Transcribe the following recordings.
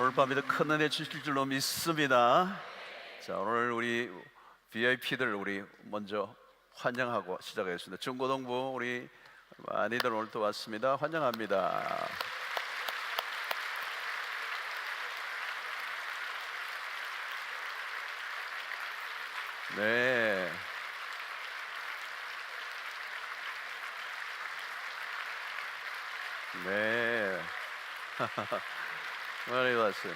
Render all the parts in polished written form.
오늘 밤에도 큰 은혜 주실 줄로 믿습니다. 자, 오늘 우리 VIP들 우리 먼저 환영하고 시작하겠습니다. 중고등부 우리 많이들 오늘 또 왔습니다. 환영합니다. 네. 네. 많이 왔어요.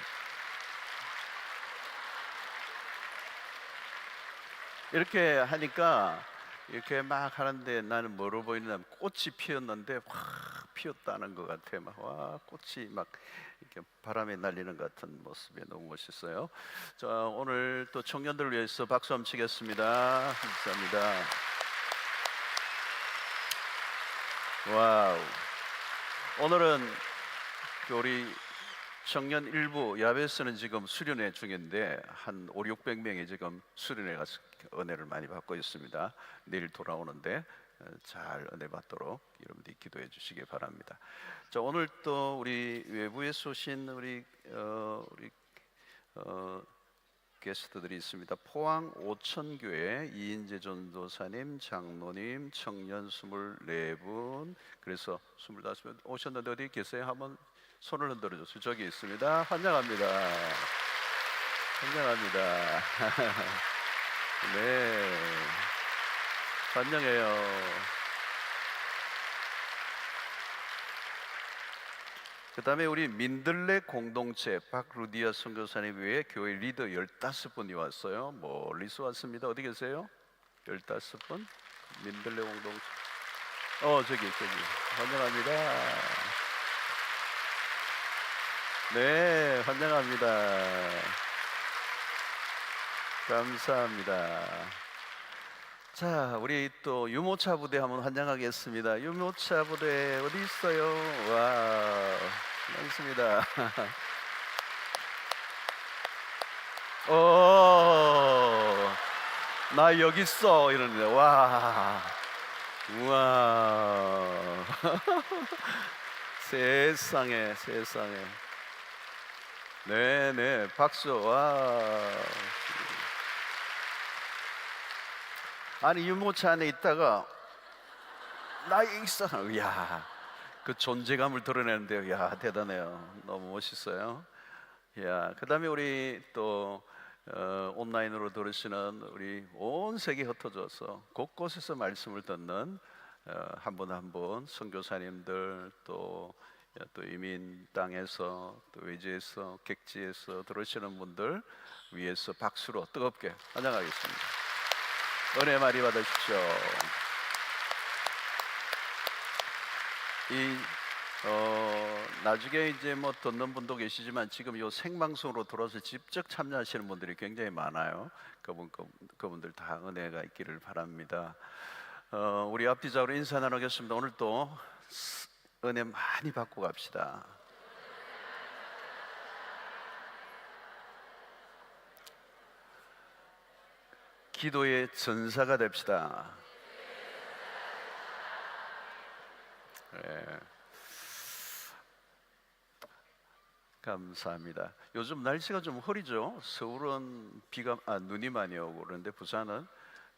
이렇게 하니까 이렇게 막 하는데 나는 뭐로 보이냐면 꽃이 피었는데 확 피었다는 것 같아요. 막 와, 꽃이 막 이렇게 바람에 날리는 것 같은 모습이 너무 멋있어요. 자, 오늘 또 청년들을 위해서 박수 한번 치겠습니다. 감사합니다. 와우. 오늘은 우리 청년 일부 야베스는 지금 수련회 중인데 한 500~600명이 지금 수련회 가서 은혜를 많이 받고 있습니다. 내일 돌아오는데 잘 은혜 받도록 여러분들이 기도해 주시기 바랍니다. 자, 오늘 또 우리 외부에서 오신 우리 게스트들이 있습니다. 포항 오천교회 이인재 전도사님, 장로님, 청년 24분, 그래서 25분 오셨는데 어디 계세요? 한번 손을 흔들어 주세요. 저기 있습니다. 환영합니다. 환영합니다. 네, 환영해요. 그다음에 우리 민들레 공동체 박루디아 선교사님 외에 교회 리더 15분이 왔어요. 멀리서 왔습니다. 어디 계세요? 15분? 민들레 공동체. 저기 환영합니다. 네, 환영합니다. 감사합니다. 자, 우리 또 유모차 부대 한번 환영하겠습니다. 유모차 부대 어디 있어요? 와, 반갑습니다. 나 여기 있어 이러는데 와, 우와, 세상에. 네네, 박수. 와. 아니 유모차 안에 있다가 나 여기 있어. 이야, 그 존재감을 드러내는데요. 야, 대단해요. 너무 멋있어요. 야, 그다음에 우리 또 온라인으로 들으시는 우리 온 세계 흩어져서 곳곳에서 말씀을 듣는 한 분 한 분 선교사님들 또 이민 땅에서 또 외지에서 객지에서 들으시는 분들 위해서 박수로 뜨겁게 환영하겠습니다. 은혜 많이 받으십시오. 나중에 이제 듣는 분도 계시지만 지금 요 생방송으로 들어서 직접 참여하시는 분들이 굉장히 많아요. 그분들 다 은혜가 있기를 바랍니다. 우리 앞뒤자로 인사 나누겠습니다. 오늘 또 은혜 많이 받고 갑시다. 기도의 전사가 됩시다. 네. 감사합니다. 요즘 날씨가 좀 흐리죠. 서울은 눈이 많이 오고 그런데 부산은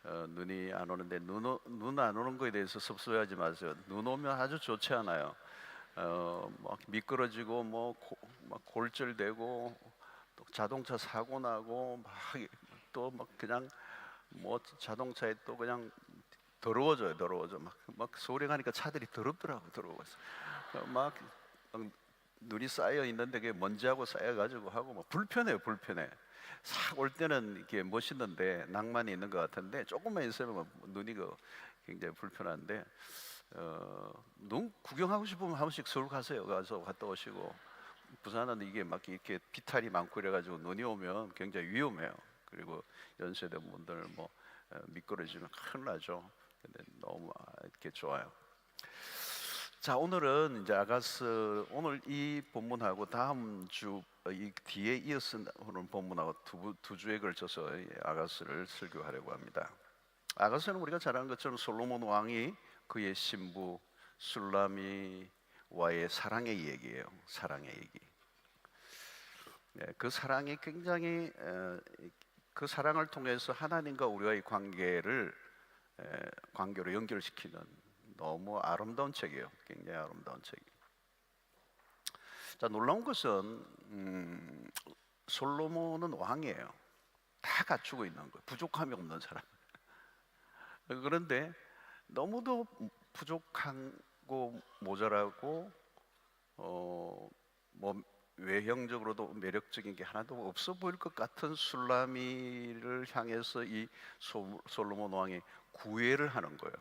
눈이 안 오는데 눈 안 오는 거에 대해서 섭섭해하지 마세요. 눈 오면 아주 좋지 않아요. 막 미끄러지고 막 골절되고 또 자동차 사고 나고 또 막 그냥 자동차에 또 그냥 더러워져. 막 서울에 가니까 차들이 더럽더라고. 막 눈이 쌓여 있는데 그게 먼지하고 쌓여가지고 하고 막 불편해. 싹 올 때는 이렇게 멋있는데 낭만이 있는 것 같은데 조금만 있으면 눈이 굉장히 불편한데 눈 구경하고 싶으면 한 번씩 서울 가세요. 가서 갔다 오시고. 부산은 이게 막 이렇게 비탈이 많고 이래가지고 눈이 오면 굉장히 위험해요. 그리고 연세대 분들 미끄러지면 큰일 나죠. 근데 너무 이렇게 좋아요. 자, 오늘은 이제 아가스, 오늘 이 본문하고 다음 주 이 뒤에 이어서 오늘 본문하고 두 주에 걸쳐서 아가스를 설교하려고 합니다. 아가스는 우리가 잘 아는 것처럼 솔로몬 왕이 그의 신부 술라미와의 사랑의 얘기예요. 사랑의 얘기. 그 사랑이 굉장히 그 사랑을 통해서 하나님과 우리와의 관계로 연결시키는 너무 아름다운 책이에요. 굉장히 아름다운 책이에요. 자, 놀라운 것은 솔로몬은 왕이에요. 다 갖추고 있는 거예요. 부족함이 없는 사람. 그런데 너무도 부족하고 모자라고 외형적으로도 매력적인 게 하나도 없어 보일 것 같은 술라미를 향해서 이 솔로몬 왕이 구애를 하는 거예요.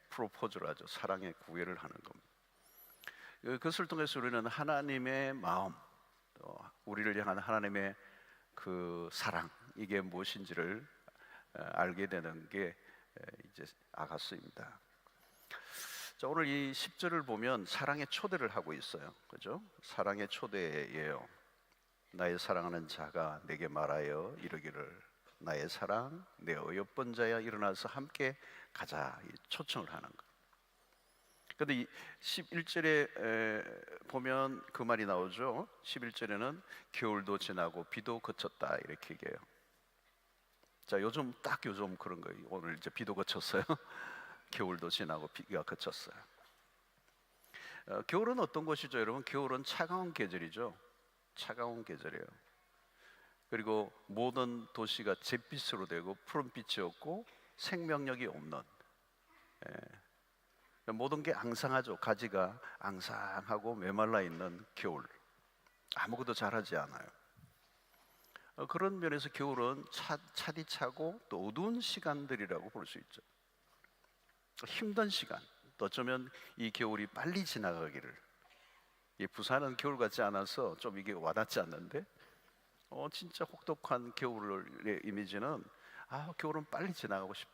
프로포즈를 하죠. 사랑의 구애를 하는 겁니다. 그것을 통해서 우리는 하나님의 마음, 우리를 향한 하나님의 그 사랑, 이게 무엇인지를 알게 되는 게 이제 아가스입니다. 자, 오늘 이 10절을 보면 사랑의 초대를 하고 있어요. 그죠? 사랑의 초대예요. 나의 사랑하는 자가 내게 말하여 이르기를 나의 사랑, 내 어여쁜 자야 일어나서 함께 가자. 초청을 하는 거. 근데 이 11절에 보면 그 말이 나오죠. 11절에는 겨울도 지나고 비도 그쳤다 이렇게 얘기해요. 자, 요즘 그런 거예요. 오늘 이제 비도 그쳤어요. 겨울도 지나고 비가 그쳤어요. 겨울은 어떤 것이죠, 여러분? 겨울은 차가운 계절이죠. 차가운 계절이에요. 그리고 모든 도시가 잿빛으로 되고 푸른빛이 없고 생명력이 없는. 모든 게 앙상하죠. 가지가 앙상하고 메말라 있는 겨울. 아무것도 자라지 않아요. 그런 면에서 겨울은 차디차고 또 어두운 시간들이라고 볼 수 있죠. 힘든 시간. 또 어쩌면 이 겨울이 빨리 지나가기를. 이 부산은 겨울 같지 않아서 좀 이게 와닿지 않는데, 진짜 혹독한 겨울의 이미지는 겨울은 빨리 지나가고 싶다.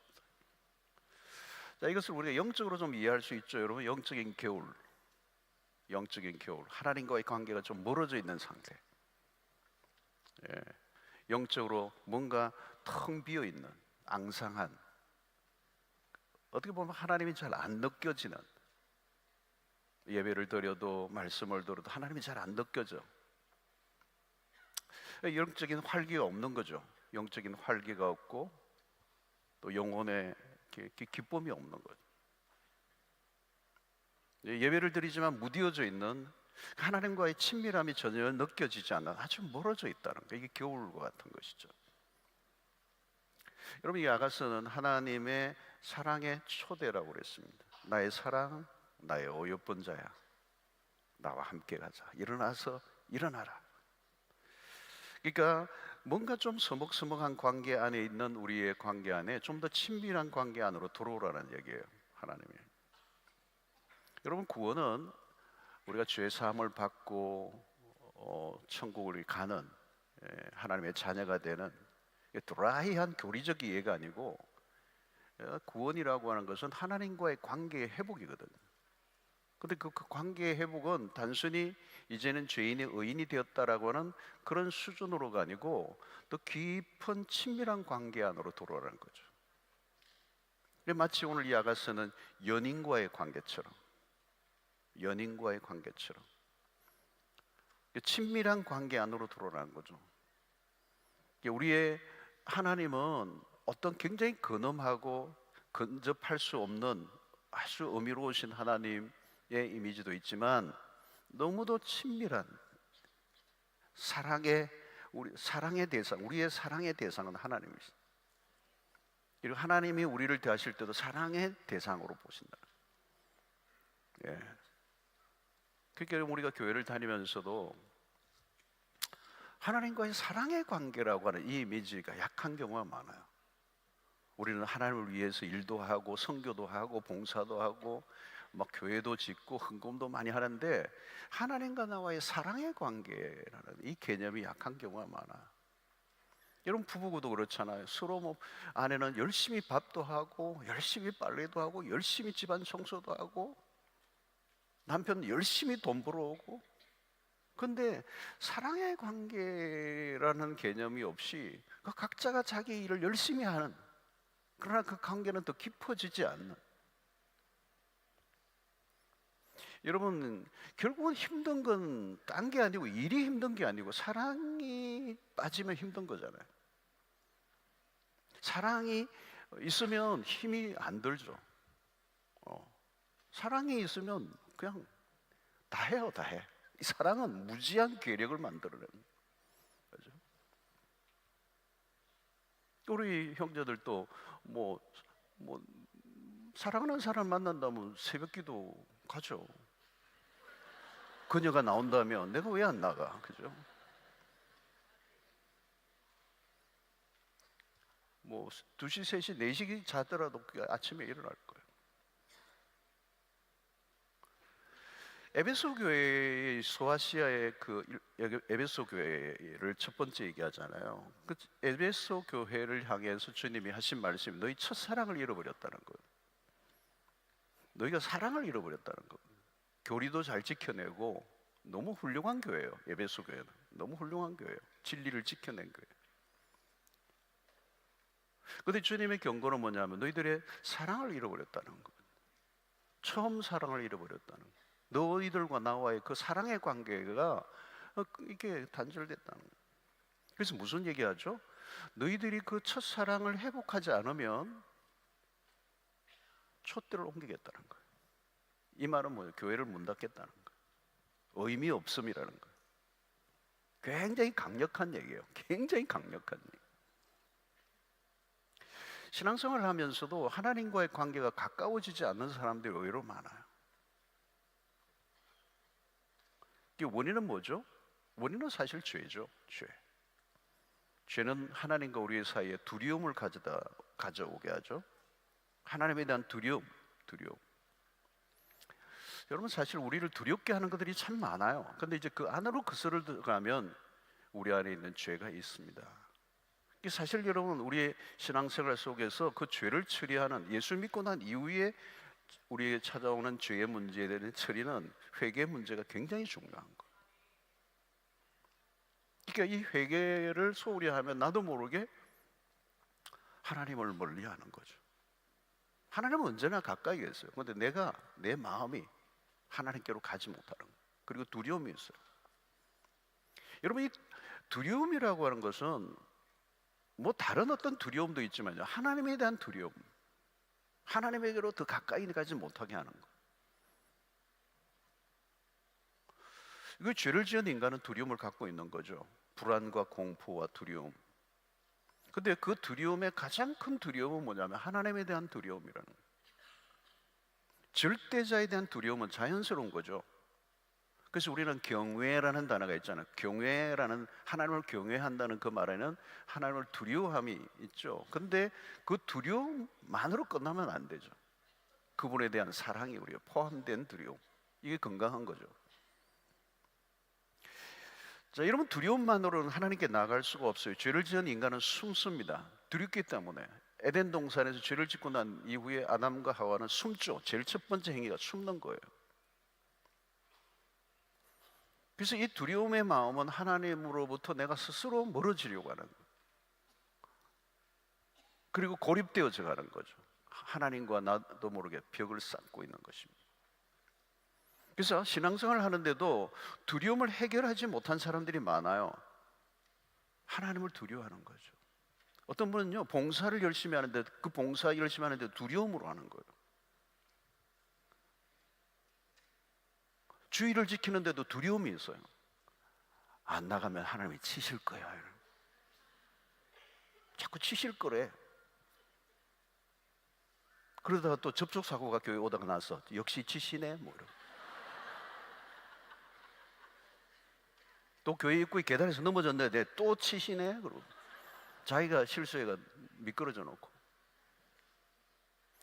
자, 이것을 우리가 영적으로 좀 이해할 수 있죠, 여러분. 영적인 겨울, 하나님과의 관계가 좀 멀어져 있는 상태. 예. 영적으로 뭔가 텅 비어 있는 앙상한, 어떻게 보면 하나님이 잘 안 느껴지는, 예배를 드려도 말씀을 들어도 하나님이 잘 안 느껴져. 영적인 활기가 없는 거죠. 영적인 활기가 없고 또 영혼의 기쁨이 없는 거죠. 예배를 드리지만 무디어져 있는, 하나님과의 친밀함이 전혀 느껴지지 않는, 아주 멀어져 있다는 거. 이게 겨울과 같은 것이죠. 여러분, 이 아가서는 하나님의 사랑의 초대라고 그랬습니다. 나의 사랑, 나의 어여쁜 자야, 나와 함께 가자. 일어나라. 그러니까 뭔가 좀 서먹서먹한 관계 안에 있는 우리의 관계 안에 좀 더 친밀한 관계 안으로 들어오라는 얘기예요, 하나님이. 여러분, 구원은 우리가 죄 사함을 받고 천국을 가는, 하나님의 자녀가 되는 드라이한 교리적 이해가 아니고, 구원이라고 하는 것은 하나님과의 관계의 회복이거든요. 근데 그 관계의 회복은 단순히 이제는 죄인이 의인이 되었다라고 하는 그런 수준으로가 아니고, 또 깊은 친밀한 관계 안으로 들어오라는 거죠. 마치 오늘 이 아가서는 연인과의 관계처럼 친밀한 관계 안으로 들어오라는 거죠. 우리의 하나님은 어떤 굉장히 근엄하고 근접할 수 없는 아주 의미로우신 하나님의 이미지도 있지만, 너무도 친밀한 우리의 사랑의 대상은 하나님이십니다. 그리고 하나님이 우리를 대하실 때도 사랑의 대상으로 보신다. 그러니까 우리가 교회를 다니면서도 하나님과의 사랑의 관계라고 하는 이 이미지가 약한 경우가 많아요. 우리는 하나님을 위해서 일도 하고 선교도 하고 봉사도 하고 막 교회도 짓고 헌금도 많이 하는데, 하나님과 나와의 사랑의 관계라는 이 개념이 약한 경우가 많아. 여러분, 부부도 그렇잖아요. 서로 아내는 열심히 밥도 하고 열심히 빨래도 하고 열심히 집안 청소도 하고, 남편은 열심히 돈 벌어오고. 근데 사랑의 관계라는 개념이 없이 각자가 자기 일을 열심히 하는, 그러나 그 관계는 더 깊어지지 않는. 여러분, 결국은 힘든 건 딴 게 아니고, 일이 힘든 게 아니고 사랑이 빠지면 힘든 거잖아요. 사랑이 있으면 힘이 안 들죠. 사랑이 있으면 그냥 다 해요. 이 사랑은 무지한 괴력을 만들어내는 거죠. 우리 형제들도 뭐 사랑하는 사람 만난다면 새벽기도 가죠. 그녀가 나온다면 내가 왜 안 나가? 그죠? 2시, 3시, 4시 자더라도 아침에 일어날 거예요. 에베소 교회의 소아시아의 에베소 교회를 첫 번째 얘기하잖아요. 그 에베소 교회를 향해서 주님이 하신 말씀이 너희 첫사랑을 잃어버렸다는 거예요. 너희가 사랑을 잃어버렸다는 거예요. 교리도 잘 지켜내고 너무 훌륭한 교회예요. 에베소 교회는 너무 훌륭한 교회예요. 진리를 지켜낸 교회예요. 그런데 주님의 경고는 뭐냐면 너희들의 사랑을 잃어버렸다는 거예요. 처음 사랑을 잃어버렸다는 거예요. 너희들과 나와의 그 사랑의 관계가 이게 단절됐다는 거예요. 그래서 무슨 얘기하죠? 너희들이 그 첫사랑을 회복하지 않으면 촛대를 옮기겠다는 거예요. 이 말은 뭐예요? 교회를 문 닫겠다는 거예요. 의미 없음이라는 거예요. 굉장히 강력한 얘기예요. 굉장히 강력한 얘기. 신앙생활을 하면서도 하나님과의 관계가 가까워지지 않는 사람들이 의외로 많아요. 이 원인은 뭐죠? 원인은 사실 죄죠. 죄는 하나님과 우리 사이에 두려움을 가져오게 하죠. 하나님에 대한 두려움. 여러분, 사실 우리를 두렵게 하는 것들이 참 많아요. 근데 이제 그 안으로 그스를 들어가면 우리 안에 있는 죄가 있습니다. 사실 여러분, 우리의 신앙생활 속에서 그 죄를 처리하는, 예수 믿고 난 이후에 우리에게 찾아오는 죄의 문제에 대한 처리는 회개의 문제가 굉장히 중요한 거예요. 그러니까 이 회개를 소홀히 하면 나도 모르게 하나님을 멀리하는 거죠. 하나님은 언제나 가까이 계세요. 그런데 내 마음이 하나님께로 가지 못하는 거예요. 그리고 두려움이 있어요. 여러분, 이 두려움이라고 하는 것은 뭐 다른 어떤 두려움도 있지만요, 하나님에 대한 두려움, 하나님에게로 더 가까이 가지 못하게 하는 거. 이거 죄를 지은 인간은 두려움을 갖고 있는 거죠. 불안과 공포와 두려움. 근데 그 두려움의 가장 큰 두려움은 뭐냐면 하나님에 대한 두려움이라는 거예요. 절대자에 대한 두려움은 자연스러운 거죠. 그래서 우리는 경외라는 단어가 있잖아요. 경외라는, 하나님을 경외한다는 그 말에는 하나님을 두려워함이 있죠. 근데 그 두려움만으로 끝나면 안 되죠. 그분에 대한 사랑이 우리가 포함된 두려움, 이게 건강한 거죠. 자, 여러분, 두려움만으로는 하나님께 나아갈 수가 없어요. 죄를 지은 인간은 숨습니다. 두렵기 때문에. 에덴 동산에서 죄를 짓고 난 이후에 아담과 하와는 숨죠. 제일 첫 번째 행위가 숨는 거예요. 그래서 이 두려움의 마음은 하나님으로부터 내가 스스로 멀어지려고 하는 거예요. 그리고 고립되어져 가는 거죠. 하나님과 나도 모르게 벽을 쌓고 있는 것입니다. 그래서 신앙생활을 하는데도 두려움을 해결하지 못한 사람들이 많아요. 하나님을 두려워하는 거죠. 어떤 분은요, 봉사를 열심히 하는데, 그 봉사 열심히 하는데 두려움으로 하는 거예요. 주의를 지키는데도 두려움이 있어요. 안 나가면 하나님이 치실 거야. 자꾸 치실 거래. 그러다가 또 접촉사고가 교회 오다가 나서 역시 치시네 뭐 이러고. 또 교회 입구에 계단에서 넘어졌는데 또 치시네 그러고. 자기가 실수해가 미끄러져 놓고.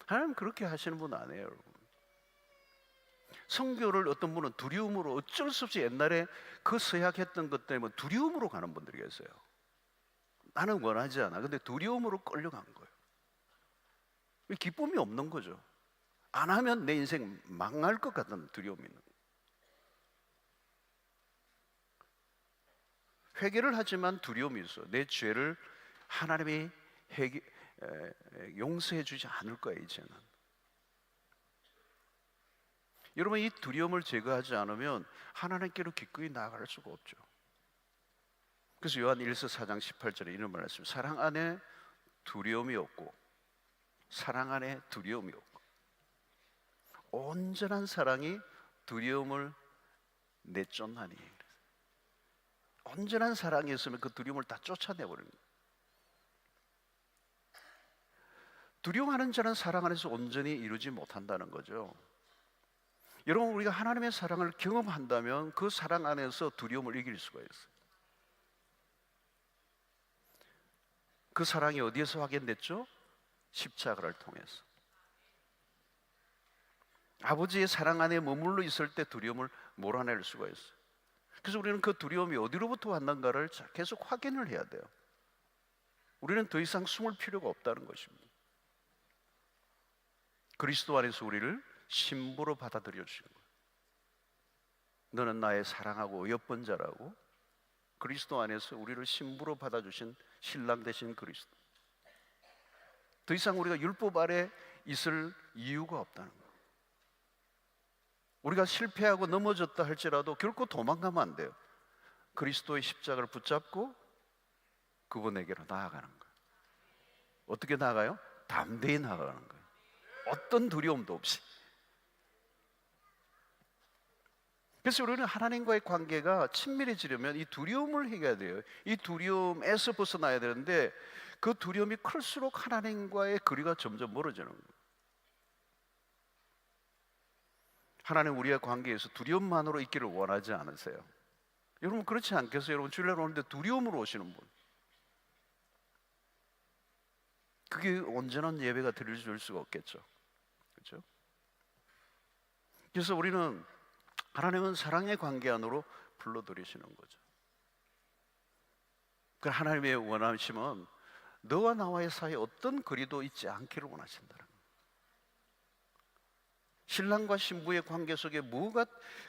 하나님 그렇게 하시는 분 아니에요, 여러분. 성교를 어떤 분은 두려움으로, 어쩔 수 없이 옛날에 그 서약했던 것 때문에 두려움으로 가는 분들이 계세요. 나는 원하지 않아. 근데 두려움으로 끌려간 거예요. 기쁨이 없는 거죠. 안 하면 내 인생 망할 것 같은 두려움이 있는 거예요. 회개를 하지만 두려움이 있어요. 내 죄를 하나님이 용서해 주지 않을 거예요, 이제는. 여러분, 이 두려움을 제거하지 않으면 하나님께로 기꺼이 나아갈 수가 없죠. 그래서 요한 1서 4장 18절에 이런 말을 했습니다. 사랑 안에 두려움이 없고, 사랑 안에 두려움이 없고, 온전한 사랑이 두려움을 내쫓나니. 온전한 사랑이 있으면 그 두려움을 다 쫓아내버립니다. 두려워하는 자는 사랑 안에서 온전히 이루지 못한다는 거죠. 여러분, 우리가 하나님의 사랑을 경험한다면 그 사랑 안에서 두려움을 이길 수가 있어요. 그 사랑이 어디에서 확인됐죠? 십자가를 통해서. 아버지의 사랑 안에 머물러 있을 때 두려움을 몰아낼 수가 있어요. 그래서 우리는 그 두려움이 어디로부터 왔는가를 계속 확인을 해야 돼요. 우리는 더 이상 숨을 필요가 없다는 것입니다. 그리스도 안에서 우리를 신부로 받아들여 주신 거예요. 너는 나의 사랑하고 어여쁜 자라고. 그리스도 안에서 우리를 신부로 받아주신 신랑 되신 그리스도. 더 이상 우리가 율법 아래 있을 이유가 없다는 거예요. 우리가 실패하고 넘어졌다 할지라도 결코 도망가면 안 돼요. 그리스도의 십자가를 붙잡고 그분에게로 나아가는 거예요. 어떻게 나아가요? 담대히 나아가는 거예요. 어떤 두려움도 없이. 그래서 우리는 하나님과의 관계가 친밀해지려면 이 두려움을 해야 돼요. 이 두려움에서 벗어나야 되는데, 그 두려움이 클수록 하나님과의 거리가 점점 멀어지는 거예요. 하나님 우리의 관계에서 두려움만으로 있기를 원하지 않으세요? 여러분 그렇지 않겠어요? 여러분 주일날 오는데 두려움으로 오시는 분, 그게 온전한 예배가 드릴 수가 없겠죠. 그렇죠? 그래서 우리는 하나님은 사랑의 관계 안으로 불러들이시는 거죠. 그 하나님의 원하심은 너와 나와의 사이에 어떤 거리도 있지 않기를 원하신다는 거예요. 신랑과 신부의 관계 속에 뭐가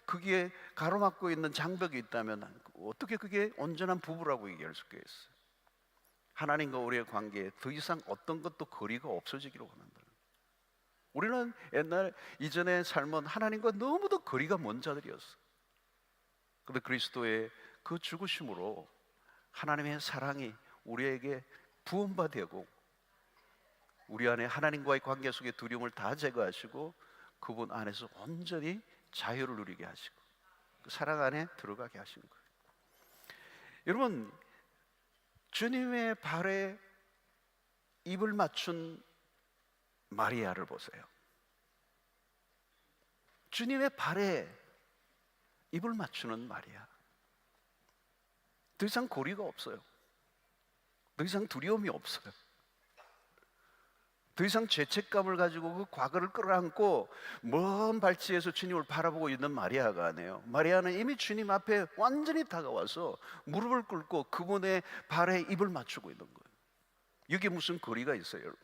그게 가로막고 있는 장벽이 있다면 어떻게 그게 온전한 부부라고 얘기할 수가 있어요? 하나님과 우리의 관계에 더 이상 어떤 것도 거리가 없어지기를 원한다. 우리는 옛날 이전의 삶은 하나님과 너무도 거리가 먼 자들이었어. 그런데 그리스도의 그 죽으심으로 하나님의 사랑이 우리에게 부음받되고 우리 안에 하나님과의 관계 속의 두려움을 다 제거하시고 그분 안에서 온전히 자유를 누리게 하시고 그 사랑 안에 들어가게 하신 거예요. 여러분, 주님의 발에 입을 맞춘 마리아를 보세요. 주님의 발에 입을 맞추는 마리아. 더 이상 고리가 없어요. 더 이상 두려움이 없어요. 더 이상 죄책감을 가지고 그 과거를 끌어안고 먼 발치에서 주님을 바라보고 있는 마리아가 아니에요. 마리아는 이미 주님 앞에 완전히 다가와서 무릎을 꿇고 그분의 발에 입을 맞추고 있는 거예요. 여기에 무슨 거리가 있어요, 여러분?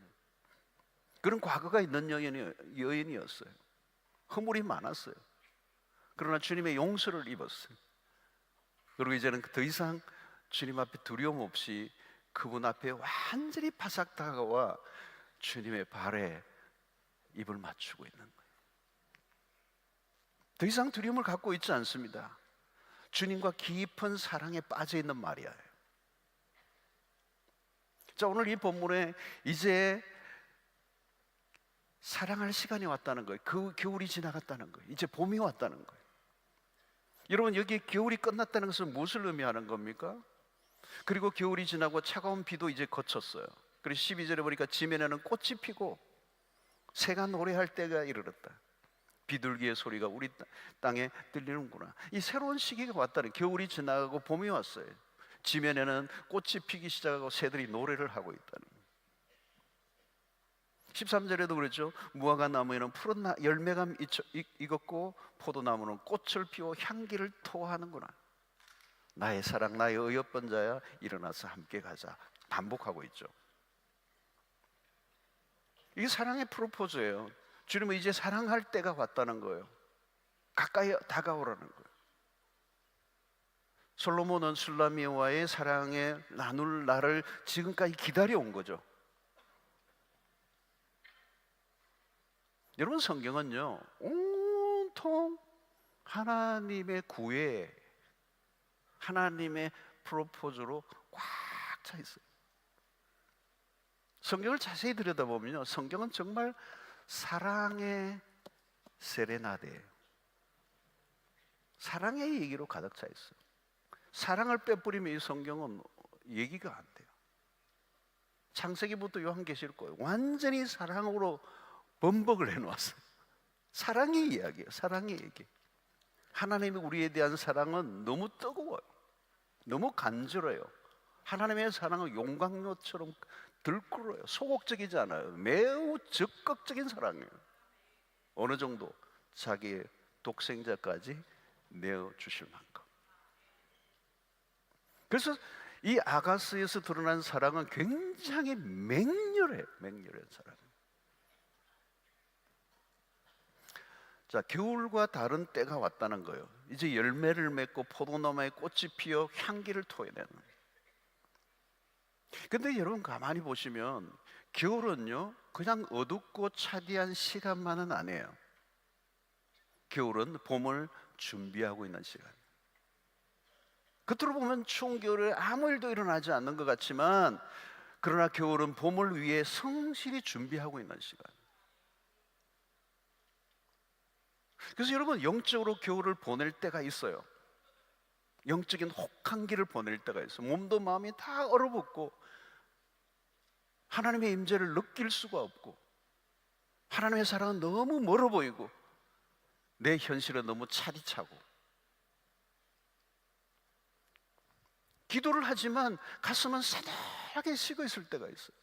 그런 과거가 있는 여인이었어요. 허물이 많았어요. 그러나 주님의 용서를 입었어요. 그리고 이제는 더 이상 주님 앞에 두려움 없이 그분 앞에 완전히 바싹 다가와 주님의 발에 입을 맞추고 있는 거예요. 더 이상 두려움을 갖고 있지 않습니다. 주님과 깊은 사랑에 빠져 있는 마리아예요. 자, 오늘 이 본문에 이제 사랑할 시간이 왔다는 거예요. 그 겨울이 지나갔다는 거예요. 이제 봄이 왔다는 거예요. 여러분, 여기 겨울이 끝났다는 것은 무엇을 의미하는 겁니까? 그리고 겨울이 지나고 차가운 비도 이제 그쳤어요. 그리고 12절에 보니까 지면에는 꽃이 피고 새가 노래할 때가 이르렀다. 비둘기의 소리가 우리 땅에 들리는구나. 이 새로운 시기가 왔다는, 겨울이 지나가고 봄이 왔어요. 지면에는 꽃이 피기 시작하고 새들이 노래를 하고 있다는. 13절에도 그랬죠. 무화과 나무에는 푸른 열매가 익었고 포도나무는 꽃을 피워 향기를 토하는구나. 나의 사랑, 나의 어여쁜 자야, 일어나서 함께 가자. 반복하고 있죠. 이게 사랑의 프로포즈예요. 주님은 이제 사랑할 때가 왔다는 거예요. 가까이 다가오라는 거예요. 솔로몬은 술라미와의 사랑에 나눌 날을 지금까지 기다려온 거죠. 여러분, 성경은요 온통 하나님의 구애, 하나님의 프로포즈로 꽉 차 있어요. 성경을 자세히 들여다보면요, 성경은 정말 사랑의 세레나데예요. 사랑의 얘기로 가득 차 있어요. 사랑을 빼버리면 이 성경은 얘기가 안 돼요. 창세기부터 요한계시록 완전히 사랑으로 범벅을 해놓았어요. 사랑의 이야기예요. 사랑의 얘기. 하나님이 우리에 대한 사랑은 너무 뜨거워요. 너무 간절해요. 하나님의 사랑은 용광로처럼 들끓어요. 소극적이지 않아요. 매우 적극적인 사랑이에요. 어느 정도? 자기의 독생자까지 내어주실 만큼. 그래서 이 아가스에서 드러난 사랑은 굉장히 맹렬해요. 맹렬한 사랑. 자, 겨울과 다른 때가 왔다는 거예요. 이제 열매를 맺고 포도나무에 꽃이 피어 향기를 토해내는. 근데 여러분 가만히 보시면 겨울은요 그냥 어둡고 차디한 시간만은 아니에요. 겨울은 봄을 준비하고 있는 시간. 겉으로 보면 추운 겨울에 아무 일도 일어나지 않는 것 같지만, 그러나 겨울은 봄을 위해 성실히 준비하고 있는 시간. 그래서 여러분, 영적으로 겨울을 보낼 때가 있어요. 영적인 혹한기를 보낼 때가 있어요. 몸도 마음이 다 얼어붙고 하나님의 임재를 느낄 수가 없고, 하나님의 사랑은 너무 멀어 보이고, 내 현실은 너무 차디차고, 기도를 하지만 가슴은 싸늘하게 식어 있을 때가 있어요.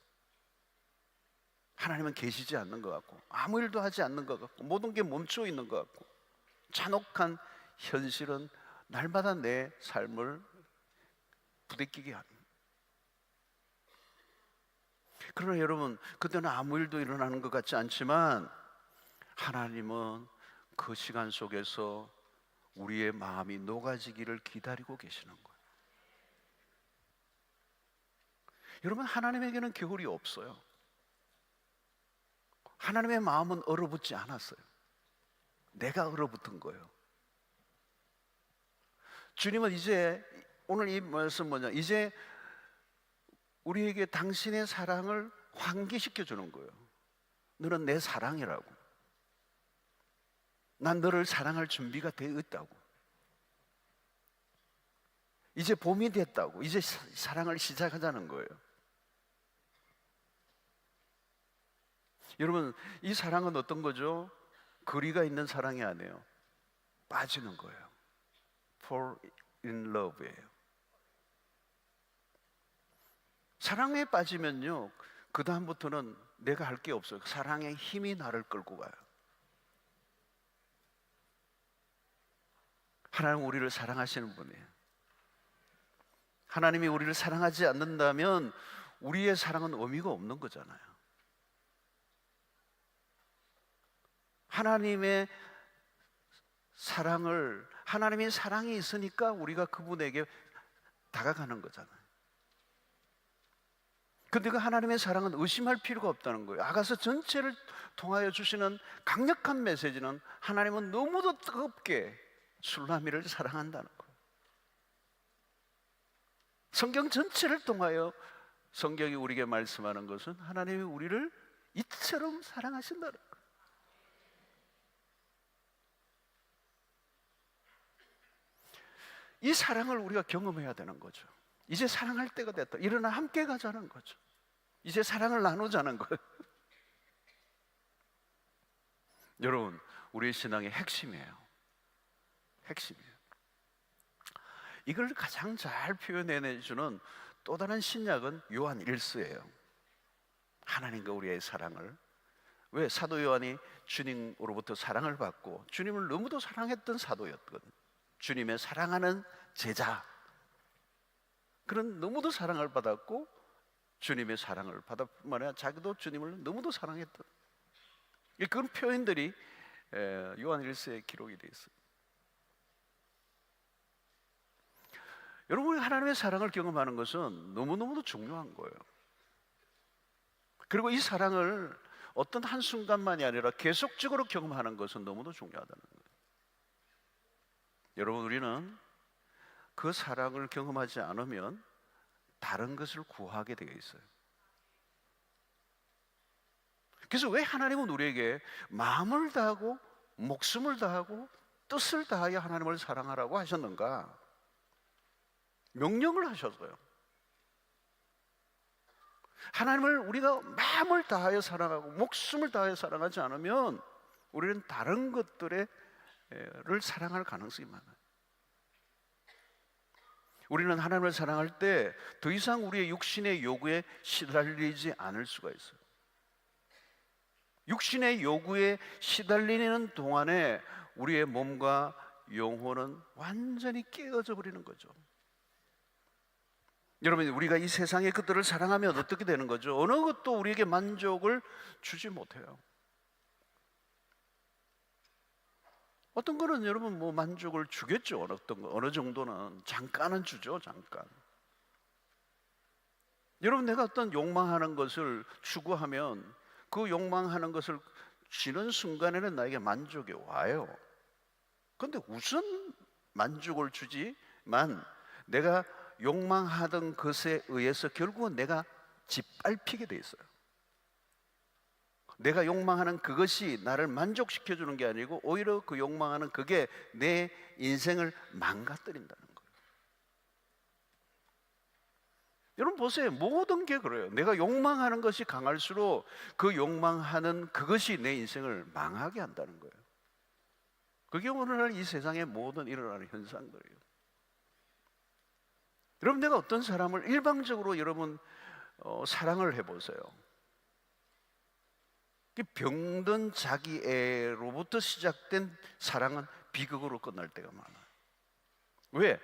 하나님은 계시지 않는 것 같고, 아무 일도 하지 않는 것 같고, 모든 게 멈춰 있는 것 같고, 잔혹한 현실은 날마다 내 삶을 부대끼게 합니다. 그러나 여러분, 그때는 아무 일도 일어나는 것 같지 않지만 하나님은 그 시간 속에서 우리의 마음이 녹아지기를 기다리고 계시는 거예요. 여러분, 하나님에게는 겨울이 없어요. 하나님의 마음은 얼어붙지 않았어요. 내가 얼어붙은 거예요. 주님은 이제, 오늘 이 말씀 뭐냐, 이제 우리에게 당신의 사랑을 환기시켜 주는 거예요. 너는 내 사랑이라고. 난 너를 사랑할 준비가 되어 있다고. 이제 봄이 됐다고. 이제 사랑을 시작하자는 거예요. 여러분, 이 사랑은 어떤 거죠? 거리가 있는 사랑이 아니에요. 빠지는 거예요. Fall in love예요. 사랑에 빠지면요, 그 다음부터는 내가 할 게 없어요. 사랑의 힘이 나를 끌고 가요. 하나님은 우리를 사랑하시는 분이에요. 하나님이 우리를 사랑하지 않는다면 우리의 사랑은 의미가 없는 거잖아요. 하나님의 사랑을, 하나님의 사랑이 있으니까 우리가 그분에게 다가가는 거잖아요. 근데 그 하나님의 사랑은 의심할 필요가 없다는 거예요. 아가서 전체를 통하여 주시는 강력한 메시지는 하나님은 너무도 뜨겁게 술라미를 사랑한다는 거예요. 성경 전체를 통하여 성경이 우리에게 말씀하는 것은 하나님이 우리를 이처럼 사랑하신다는 거예요. 이 사랑을 우리가 경험해야 되는 거죠. 이제 사랑할 때가 됐다. 일어나 함께 가자는 거죠. 이제 사랑을 나누자는 거예요. 여러분, 우리의 신앙의 핵심이에요. 핵심이에요. 이걸 가장 잘 표현해내주는 또 다른 신약은 요한 1서예요. 하나님과 우리의 사랑을. 왜? 사도 요한이 주님으로부터 사랑을 받고 주님을 너무도 사랑했던 사도였거든. 주님의 사랑하는 제자, 그런 너무도 사랑을 받았고 주님의 사랑을 받았뿐만 아니라 자기도 주님을 너무도 사랑했던 그런 표현들이 요한 1서에 기록이 되어 있어요. 여러분이 하나님의 사랑을 경험하는 것은 너무너무도 중요한 거예요. 그리고 이 사랑을 어떤 한순간만이 아니라 계속적으로 경험하는 것은 너무도 중요하다는 거예요. 여러분, 우리는 그 사랑을 경험하지 않으면 다른 것을 구하게 되어 있어요. 그래서 왜 하나님은 우리에게 마음을 다하고 목숨을 다하고 뜻을 다하여 하나님을 사랑하라고 하셨는가? 명령을 하셨어요. 하나님을 우리가 마음을 다하여 사랑하고 목숨을 다하여 사랑하지 않으면 우리는 다른 것들을 사랑할 가능성이 많아요. 우리는 하나님을 사랑할 때 더 이상 우리의 육신의 요구에 시달리지 않을 수가 있어요. 육신의 요구에 시달리는 동안에 우리의 몸과 영혼은 완전히 깨어져 버리는 거죠. 여러분, 우리가 이 세상의 것들을 사랑하면 어떻게 되는 거죠? 어느 것도 우리에게 만족을 주지 못해요. 어떤 거는 여러분 뭐 만족을 주겠죠. 어떤 거, 어느 정도는 잠깐은 주죠. 잠깐. 여러분, 내가 어떤 욕망하는 것을 추구하면 그 욕망하는 것을 쥐는 순간에는 나에게 만족이 와요. 그런데 우선 만족을 주지만 내가 욕망하던 것에 의해서 결국은 내가 짓밟히게 돼 있어요. 내가 욕망하는 그것이 나를 만족시켜주는 게 아니고 오히려 그 욕망하는 그게 내 인생을 망가뜨린다는 거예요. 여러분 보세요. 모든 게 그래요. 내가 욕망하는 것이 강할수록 그 욕망하는 그것이 내 인생을 망하게 한다는 거예요. 그게 오늘날 이 세상의 모든 일어나는 현상들이에요. 여러분, 내가 어떤 사람을 일방적으로 여러분 사랑을 해보세요. 병든 자기애로부터 시작된 사랑은 비극으로 끝날 때가 많아요. 왜?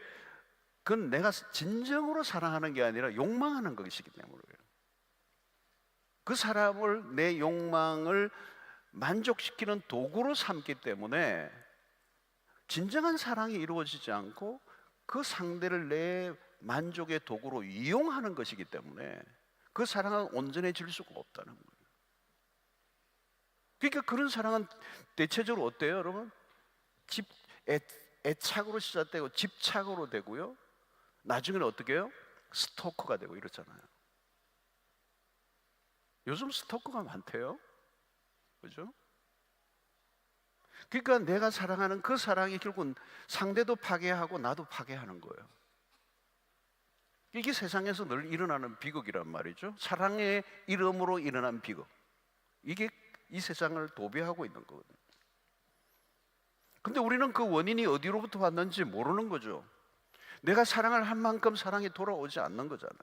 그건 내가 진정으로 사랑하는 게 아니라 욕망하는 것이기 때문이에요. 그 사람을 내 욕망을 만족시키는 도구로 삼기 때문에 진정한 사랑이 이루어지지 않고 그 상대를 내 만족의 도구로 이용하는 것이기 때문에 그 사랑은 온전해질 수가 없다는 거예요. 그러니까 그런 사랑은 대체적으로 어때요, 여러분? 애착으로 시작되고 집착으로 되고요. 나중에는 어떻게 해요? 스토커가 되고 이렇잖아요. 요즘 스토커가 많대요. 그죠? 그러니까 내가 사랑하는 그 사랑이 결국은 상대도 파괴하고 나도 파괴하는 거예요. 이게 세상에서 늘 일어나는 비극이란 말이죠. 사랑의 이름으로 일어난 비극. 이게 이 세상을 도배하고 있는 거거든요. 근데 우리는 그 원인이 어디로부터 왔는지 모르는 거죠. 내가 사랑을 한 만큼 사랑이 돌아오지 않는 거잖아요.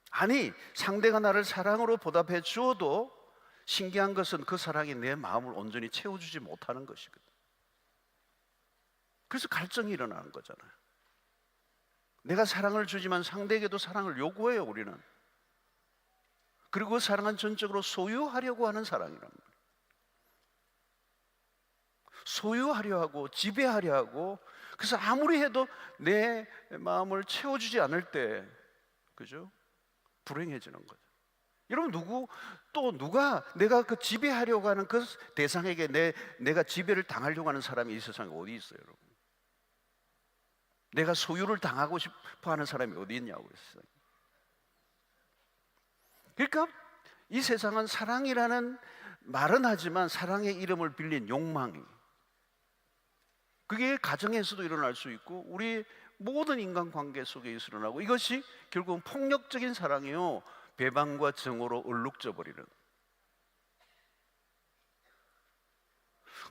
아니, 상대가 나를 사랑으로 보답해 주어도 신기한 것은 그 사랑이 내 마음을 온전히 채워주지 못하는 것이거든요. 그래서 갈증이 일어나는 거잖아요. 내가 사랑을 주지만 상대에게도 사랑을 요구해요, 우리는. 그리고 그 사랑은 전적으로 소유하려고 하는 사랑이란 말이에요. 소유하려 하고 지배하려 하고, 그래서 아무리 해도 내 마음을 채워주지 않을 때, 그죠? 불행해지는 거죠. 여러분, 누가 내가 그 지배하려고 하는 그 대상에게 내가 지배를 당하려고 하는 사람이 이 세상에 어디 있어요, 여러분? 내가 소유를 당하고 싶어 하는 사람이 어디 있냐고 그랬어요. 그러니까 이 세상은 사랑이라는 말은 하지만 사랑의 이름을 빌린 욕망이, 그게 가정에서도 일어날 수 있고 우리 모든 인간관계 속에 일어나고, 이것이 결국은 폭력적인 사랑이요, 배반과 정으로 얼룩져 버리는.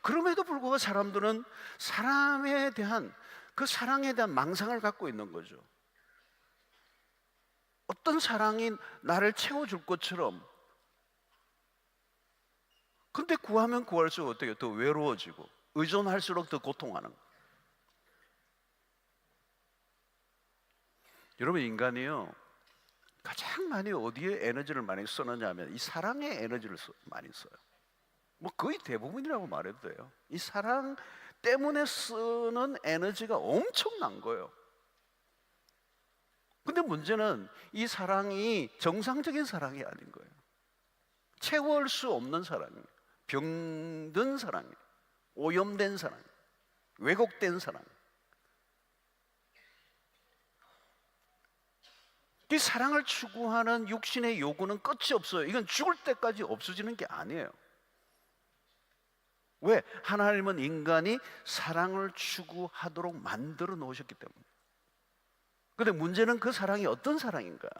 그럼에도 불구하고 사람들은 사람에 대한 그 사랑에 대한 망상을 갖고 있는 거죠. 어떤 사랑이 나를 채워줄 것처럼. 근데 구하면 구할수록 어떻게 해요? 더 외로워지고 의존할수록 더 고통하는 거예요. 여러분, 인간이요, 가장 많이 어디에 에너지를 많이 쓰느냐 하면 이 사랑에 에너지를 많이 써요. 뭐 거의 대부분이라고 말해도 돼요. 이 사랑 때문에 쓰는 에너지가 엄청난 거예요. 근데 문제는 이 사랑이 정상적인 사랑이 아닌 거예요. 채울 수 없는 사랑이에요. 병든 사랑이에요. 오염된 사랑, 왜곡된 사랑. 이 사랑을 추구하는 육신의 요구는 끝이 없어요. 이건 죽을 때까지 없어지는 게 아니에요. 왜? 하나님은 인간이 사랑을 추구하도록 만들어 놓으셨기 때문에. 그런데 문제는 그 사랑이 어떤 사랑인가?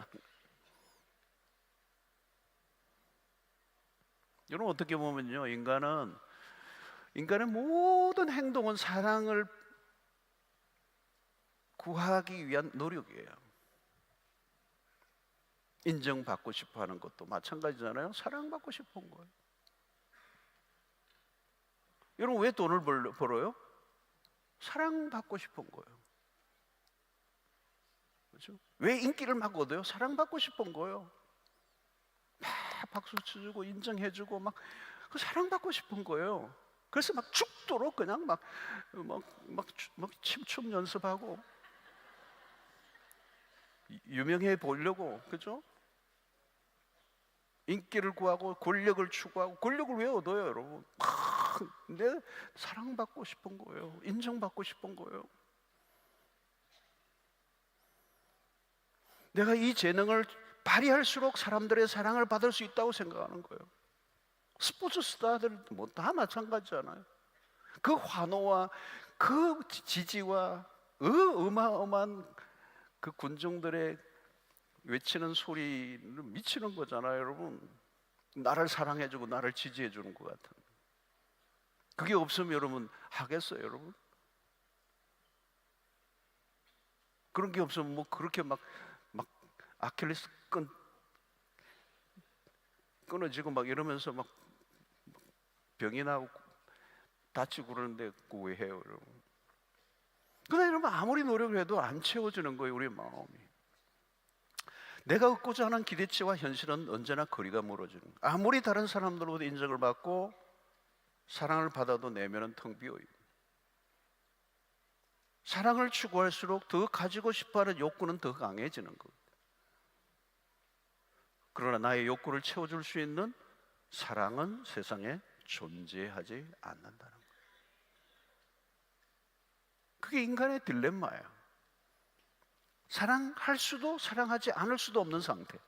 여러분, 어떻게 보면요, 인간의 모든 행동은 사랑을 구하기 위한 노력이에요. 인정받고 싶어 하는 것도 마찬가지잖아요. 사랑받고 싶어 한 거예요. 여러분, 왜 돈을 벌어요? 사랑받고 싶은 거예요. 그렇죠? 왜 인기를 막 얻어요? 사랑받고 싶은 거예요. 막 박수 쳐주고 인정해주고 막 그 사랑받고 싶은 거예요. 그래서 막 죽도록 그냥 막 춤 연습하고 유명해 보려고, 그죠? 인기를 구하고 권력을 추구하고. 권력을 왜 얻어요, 여러분? 내 사랑받고 싶은 거예요. 인정받고 싶은 거예요. 내가 이 재능을 발휘할수록 사람들의 사랑을 받을 수 있다고 생각하는 거예요. 스포츠 스타들 뭐 다 마찬가지잖아요. 그 환호와 그 지지와 어마어마한 그 군중들의 외치는 소리는 미치는 거잖아요, 여러분. 나를 사랑해주고 나를 지지해주는 것 같은. 그게 없으면 여러분 하겠어요, 여러분? 그런 게 없으면 뭐 그렇게 막 아킬레스 끈 끊어지고 막 이러면서 막 병이 나고 다치고 그러는데 그거 왜 해요, 여러분? 근데 여러분 아무리 노력을 해도 안 채워지는 거예요, 우리 마음이. 내가 얻고자 하는 기대치와 현실은 언제나 거리가 멀어지는 거예요. 아무리 다른 사람들로부터 인정을 받고 사랑을 받아도 내면은 텅 비어요. 사랑을 추구할수록 더 가지고 싶어하는 욕구는 더 강해지는 거예요. 그러나 나의 욕구를 채워줄 수 있는 사랑은 세상에 존재하지 않는다는 거예요. 그게 인간의 딜레마예요. 사랑할 수도 사랑하지 않을 수도 없는 상태.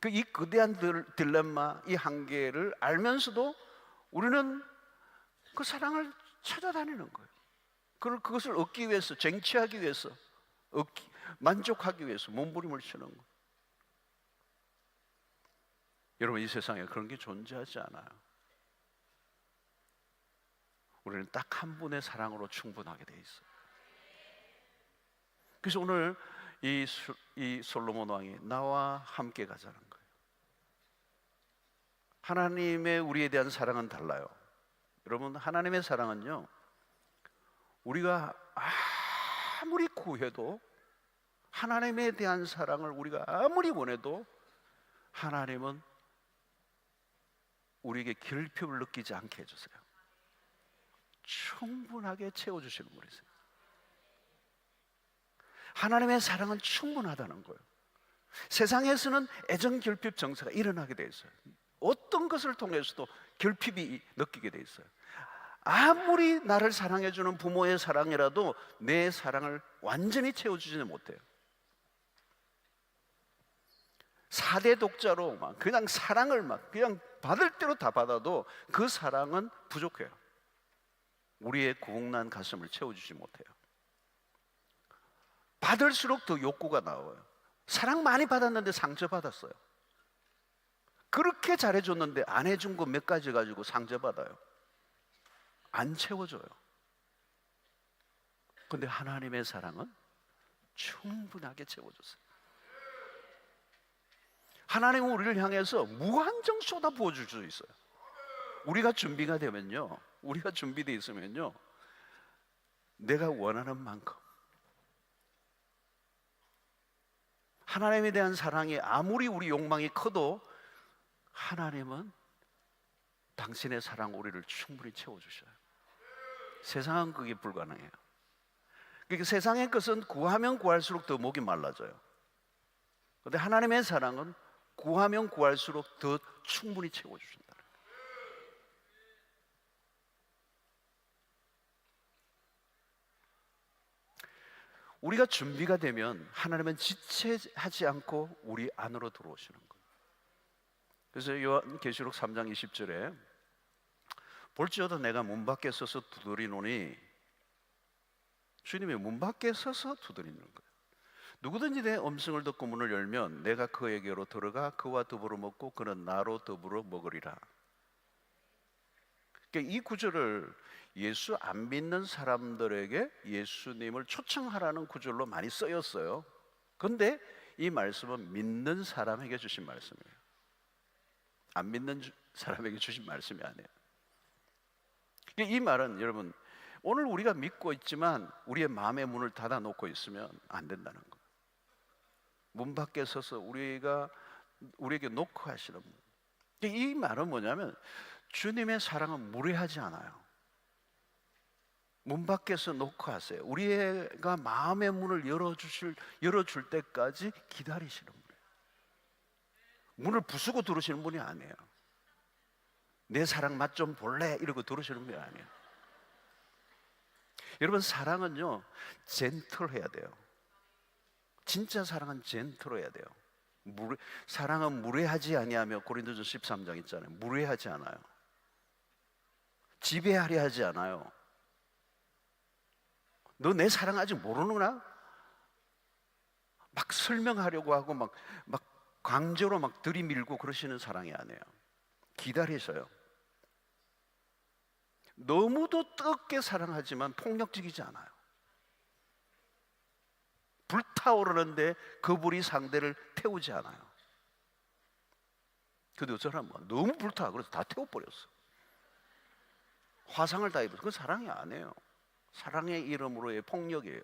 이 거대한 딜레마, 이 한계를 알면서도 우리는 그 사랑을 찾아다니는 거예요. 그것을 얻기 위해서, 쟁취하기 위해서, 만족하기 위해서 몸부림을 치는 거예요. 여러분, 이 세상에 그런 게 존재하지 않아요. 우리는 딱 한 분의 사랑으로 충분하게 돼 있어요. 그래서 오늘 이 솔로몬 왕이 나와 함께 가자는 거예요. 하나님의 우리에 대한 사랑은 달라요. 여러분, 하나님의 사랑은요, 우리가 아무리 구해도, 하나님에 대한 사랑을 우리가 아무리 원해도 하나님은 우리에게 결핍을 느끼지 않게 해주세요. 충분하게 채워주시는 분이세요. 하나님의 사랑은 충분하다는 거예요. 세상에서는 애정 결핍 정세가 일어나게 돼 있어요. 어떤 것을 통해서도 결핍이 느끼게 돼 있어요. 아무리 나를 사랑해주는 부모의 사랑이라도 내 사랑을 완전히 채워주지는 못해요. 4대 독자로 막 그냥 사랑을 막 그냥 받을 대로 다 받아도 그 사랑은 부족해요. 우리의 구멍난 가슴을 채워주지 못해요. 받을수록 더 욕구가 나와요. 사랑 많이 받았는데 상처받았어요. 그렇게 잘해줬는데 안 해준 거 몇 가지 가지고 상처받아요. 안 채워줘요. 근데 하나님의 사랑은 충분하게 채워줬어요. 하나님은 우리를 향해서 무한정 쏟아 부어줄 수 있어요. 우리가 준비가 되면요, 우리가 준비되어 있으면요, 내가 원하는 만큼 하나님에 대한 사랑이 아무리 우리 욕망이 커도 하나님은 당신의 사랑 우리를 충분히 채워주셔요. 세상은 그게 불가능해요. 그러니까 세상의 것은 구하면 구할수록 더 목이 말라져요. 그런데 하나님의 사랑은 구하면 구할수록 더 충분히 채워주신다. 우리가 준비가 되면 하나님은 지체하지 않고 우리 안으로 들어오시는 거예요. 그래서 요한계시록 3장 20절에 볼지어다 내가 문 밖에 서서 두드리노니, 주님이 문 밖에 서서 두드리는 거예요. 누구든지 내 음성을 듣고 문을 열면 내가 그에게로 들어가 그와 더불어 먹고 그는 나로 더불어 먹으리라. 그러니까 이 구절을 예수 안 믿는 사람들에게 예수님을 초청하라는 구절로 많이 쓰였어요. 그런데 이 말씀은 믿는 사람에게 주신 말씀이에요. 안 믿는 사람에게 주신 말씀이 아니에요. 이 말은 여러분, 오늘 우리가 믿고 있지만 우리의 마음의 문을 닫아 놓고 있으면 안 된다는 거예요. 문 밖에 서서 우리에게 노크하시는 분. 이 말은 뭐냐면 주님의 사랑은 무례하지 않아요. 문 밖에서 노크하세요. 우리가 마음의 문을 열어줄 때까지 기다리시는 분이에요. 문을 부수고 들어오시는 분이 아니에요. 내 사랑 맛 좀 볼래? 이러고 들어오시는 분이 아니에요. 여러분, 사랑은요 젠틀해야 돼요. 진짜 사랑은 젠틀해야 돼요. 사랑은 무례하지 아니하며, 고린도전 13장 있잖아요. 무례하지 않아요. 지배하려 하지 않아요. 너 내 사랑 아직 모르는구나? 설명하려고 하고 막 강제로 막 들이밀고 그러시는 사랑이 아니에요. 기다리셔요. 너무도 뜨겁게 사랑하지만 폭력적이지 않아요. 불타오르는데 그 불이 상대를 태우지 않아요. 근데 어쩌라면 너무 불타, 그래서 다 태워버렸어. 화상을 다 입었어. 그건 사랑이 아니에요. 사랑의 이름으로의 폭력이에요.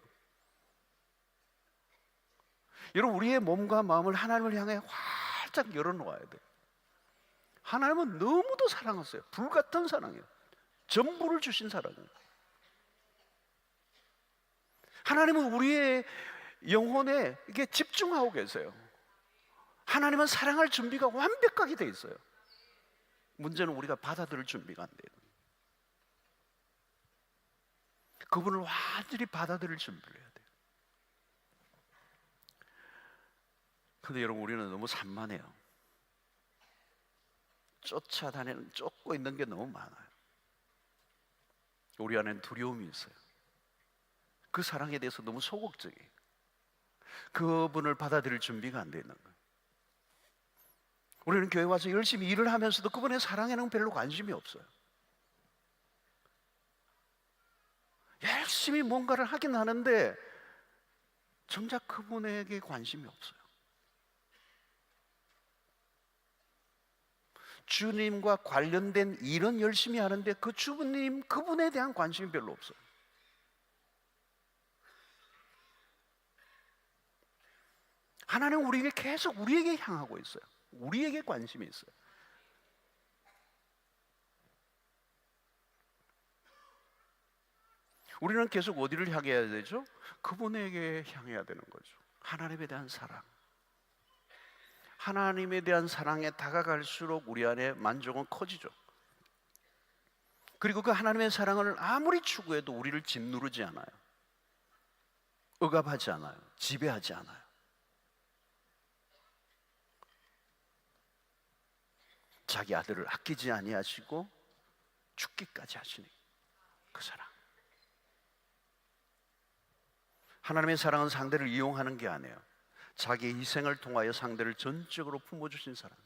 여러분, 우리의 몸과 마음을 하나님을 향해 활짝 열어놓아야 돼요. 하나님은 너무도 사랑하세요. 불같은 사랑이에요. 전부를 주신 사랑이에요. 하나님은 우리의 영혼에 이게 집중하고 계세요. 하나님은 사랑할 준비가 완벽하게 돼 있어요. 문제는 우리가 받아들일 준비가 안 돼요. 그분을 완전히 받아들일 준비를 해야 돼요. 근데 여러분, 우리는 너무 산만해요. 쫓고 있는 게 너무 많아요. 우리 안에는 두려움이 있어요. 그 사랑에 대해서 너무 소극적이에요. 그분을 받아들일 준비가 안 돼 있는 거예요. 우리는 교회 와서 열심히 일을 하면서도 그분의 사랑에는 별로 관심이 없어요. 열심히 뭔가를 하긴 하는데 정작 그분에게 관심이 없어요. 주님과 관련된 일은 열심히 하는데 그 주님, 그분에 대한 관심이 별로 없어요. 하나님은 우리에게 계속 우리에게 향하고 있어요. 우리에게 관심이 있어요. 우리는 계속 어디를 향해야 되죠? 그분에게 향해야 되는 거죠. 하나님에 대한 사랑. 하나님에 대한 사랑에 다가갈수록 우리 안에 만족은 커지죠. 그리고 그 하나님의 사랑을 아무리 추구해도 우리를 짓누르지 않아요. 억압하지 않아요. 지배하지 않아요. 자기 아들을 아끼지 아니하시고 죽기까지 하시니 그 사랑. 하나님의 사랑은 상대를 이용하는 게 아니에요. 자기의 희생을 통하여 상대를 전적으로 품어주신 사랑.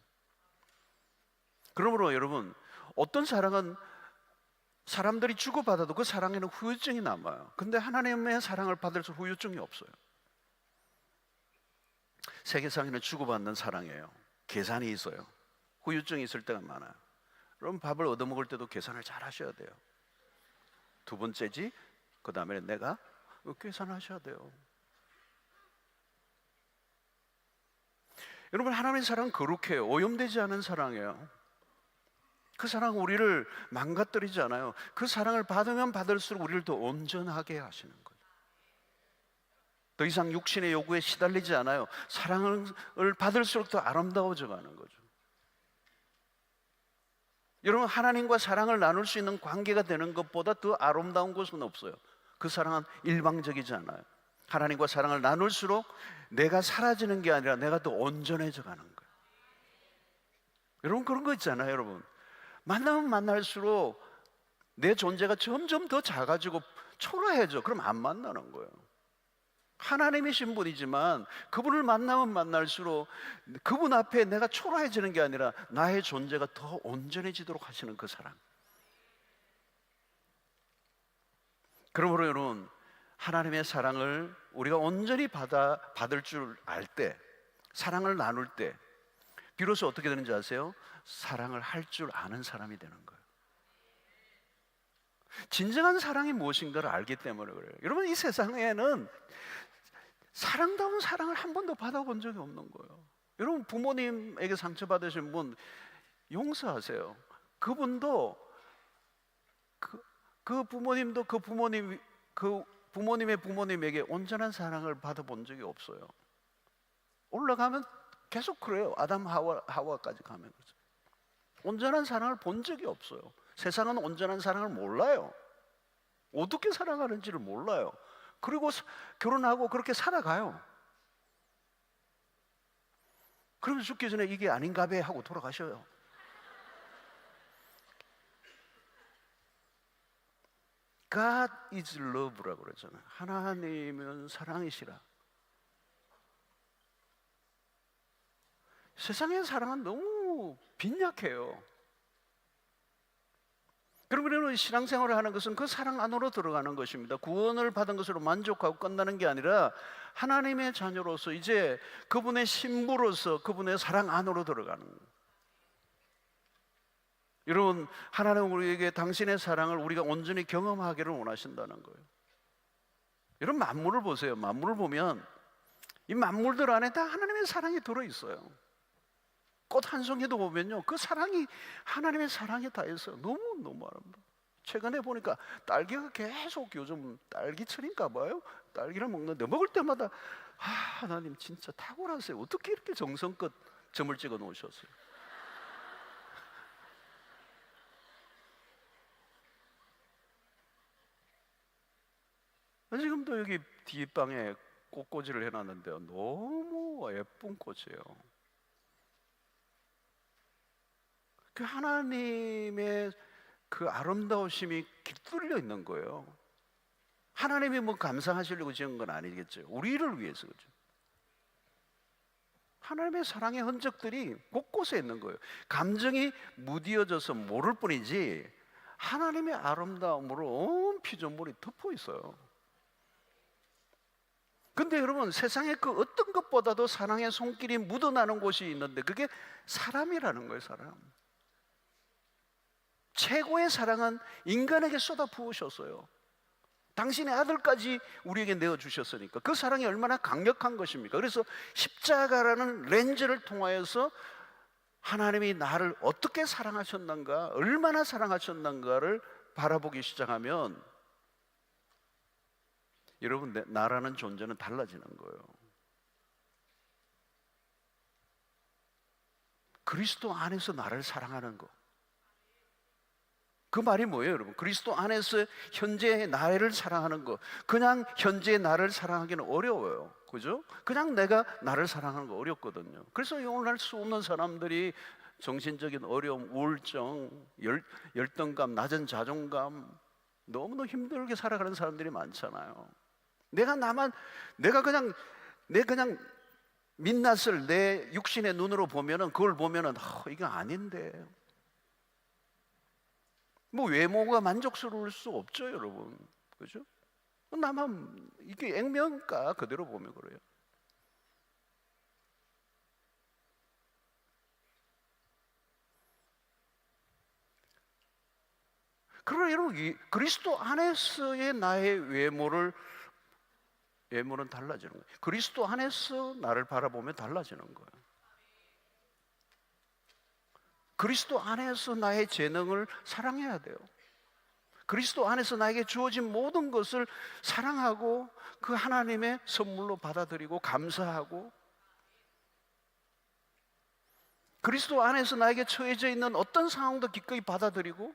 그러므로 여러분, 어떤 사랑은 사람들이 주고받아도 그 사랑에는 후유증이 남아요. 근데 하나님의 사랑을 받을수록 후유증이 없어요. 세계상에는 주고받는 사랑이에요. 계산이 있어요. 후유증이 있을 때가 많아요. 그럼 밥을 얻어먹을 때도 계산을 잘 하셔야 돼요. 두 번째지, 그 다음에 내가 계산하셔야 돼요. 여러분, 하나님의 사랑은 거룩해요. 오염되지 않은 사랑이에요. 그 사랑은 우리를 망가뜨리지 않아요. 그 사랑을 받으면 받을수록 우리를 더 온전하게 하시는 거예요. 더 이상 육신의 요구에 시달리지 않아요. 사랑을 받을수록 더 아름다워져 가는 거죠. 여러분, 하나님과 사랑을 나눌 수 있는 관계가 되는 것보다 더 아름다운 것은 없어요. 그 사랑은 일방적이지 않아요. 하나님과 사랑을 나눌수록 내가 사라지는 게 아니라 내가 더 온전해져 가는 거예요. 여러분, 그런 거 있잖아요. 여러분, 만나면 만날수록 내 존재가 점점 더 작아지고 초라해져. 그럼 안 만나는 거예요. 하나님이신 분이지만 그분을 만나면 만날수록 그분 앞에 내가 초라해지는 게 아니라 나의 존재가 더 온전해지도록 하시는 그 사랑. 그러므로 여러분, 하나님의 사랑을 우리가 온전히 받을 줄 알 때, 사랑을 나눌 때 비로소 어떻게 되는지 아세요? 사랑을 할 줄 아는 사람이 되는 거예요. 진정한 사랑이 무엇인가를 알기 때문에 그래요. 여러분, 이 세상에는 사랑다운 사랑을 한 번도 받아본 적이 없는 거예요. 여러분, 부모님에게 상처받으신 분 용서하세요. 그분도 그 부모님도 그 부모님의 부모님에게 온전한 사랑을 받아본 적이 없어요. 올라가면 계속 그래요. 아담 하와까지 가면 그렇죠. 온전한 사랑을 본 적이 없어요. 세상은 온전한 사랑을 몰라요. 어떻게 사랑하는지를 몰라요. 그리고 결혼하고 그렇게 살아가요. 그러면 죽기 전에 이게 아닌가 봐 하고 돌아가셔요. God is love라고 그러잖아요. 하나님은 사랑이시라. 세상의 사랑은 너무 빈약해요. 그러면 신앙생활을 하는 것은 그 사랑 안으로 들어가는 것입니다. 구원을 받은 것으로 만족하고 끝나는 게 아니라 하나님의 자녀로서 이제 그분의 신부로서 그분의 사랑 안으로 들어가는 거예요. 여러분, 하나님은 우리에게 당신의 사랑을 우리가 온전히 경험하기를 원하신다는 거예요. 여러분, 만물을 보세요. 만물을 보면 이 만물들 안에 다 하나님의 사랑이 들어있어요. 꽃 한 송이도 보면요, 그 사랑이 하나님의 사랑이 다 있어요. 너무너무 아름다워. 최근에 보니까 딸기가 계속 요즘 딸기철인가 봐요. 딸기를 먹는데 먹을 때마다 하나님 진짜 탁월하세요. 어떻게 이렇게 정성껏 점을 찍어 놓으셨어요? 지금도 여기 뒷방에 꽃꽂이를 해놨는데요, 너무 예쁜 꽃이에요. 그 하나님의 그 아름다우심이 깃들려 있는 거예요. 하나님이 뭐 감상하시려고 지은 건 아니겠죠. 우리를 위해서. 그죠? 하나님의 사랑의 흔적들이 곳곳에 있는 거예요. 감정이 무디어져서 모를 뿐이지 하나님의 아름다움으로 온 피조물이 덮어 있어요. 근데 여러분, 세상에 그 어떤 것보다도 사랑의 손길이 묻어나는 곳이 있는데 그게 사람이라는 거예요. 사람. 최고의 사랑은 인간에게 쏟아 부으셨어요. 당신의 아들까지 우리에게 내어주셨으니까 그 사랑이 얼마나 강력한 것입니까? 그래서 십자가라는 렌즈를 통하여서 하나님이 나를 어떻게 사랑하셨는가, 얼마나 사랑하셨는가를 바라보기 시작하면 여러분, 나라는 존재는 달라지는 거예요. 그리스도 안에서 나를 사랑하는 거, 그 말이 뭐예요, 여러분? 그리스도 안에서 현재의 나를 사랑하는 거, 그냥 현재의 나를 사랑하기는 어려워요. 그죠? 그냥 내가 나를 사랑하는 거 어렵거든요. 그래서 오늘날 수없는 사람들이 정신적인 어려움, 우울증, 열등감, 낮은 자존감, 너무너무 힘들게 살아가는 사람들이 많잖아요. 내가 그냥 민낯을 내 육신의 눈으로 보면은, 그걸 보면은 이거 아닌데, 뭐 외모가 만족스러울 수 없죠, 여러분. 그죠? 나만 이게 액면가 그대로 보면 그래요. 그러나 여러분, 그리스도 안에서의 나의 외모는 달라지는 거예요. 그리스도 안에서 나를 바라보면 달라지는 거예요. 그리스도 안에서 나의 재능을 사랑해야 돼요. 그리스도 안에서 나에게 주어진 모든 것을 사랑하고 그 하나님의 선물로 받아들이고 감사하고, 그리스도 안에서 나에게 처해져 있는 어떤 상황도 기꺼이 받아들이고,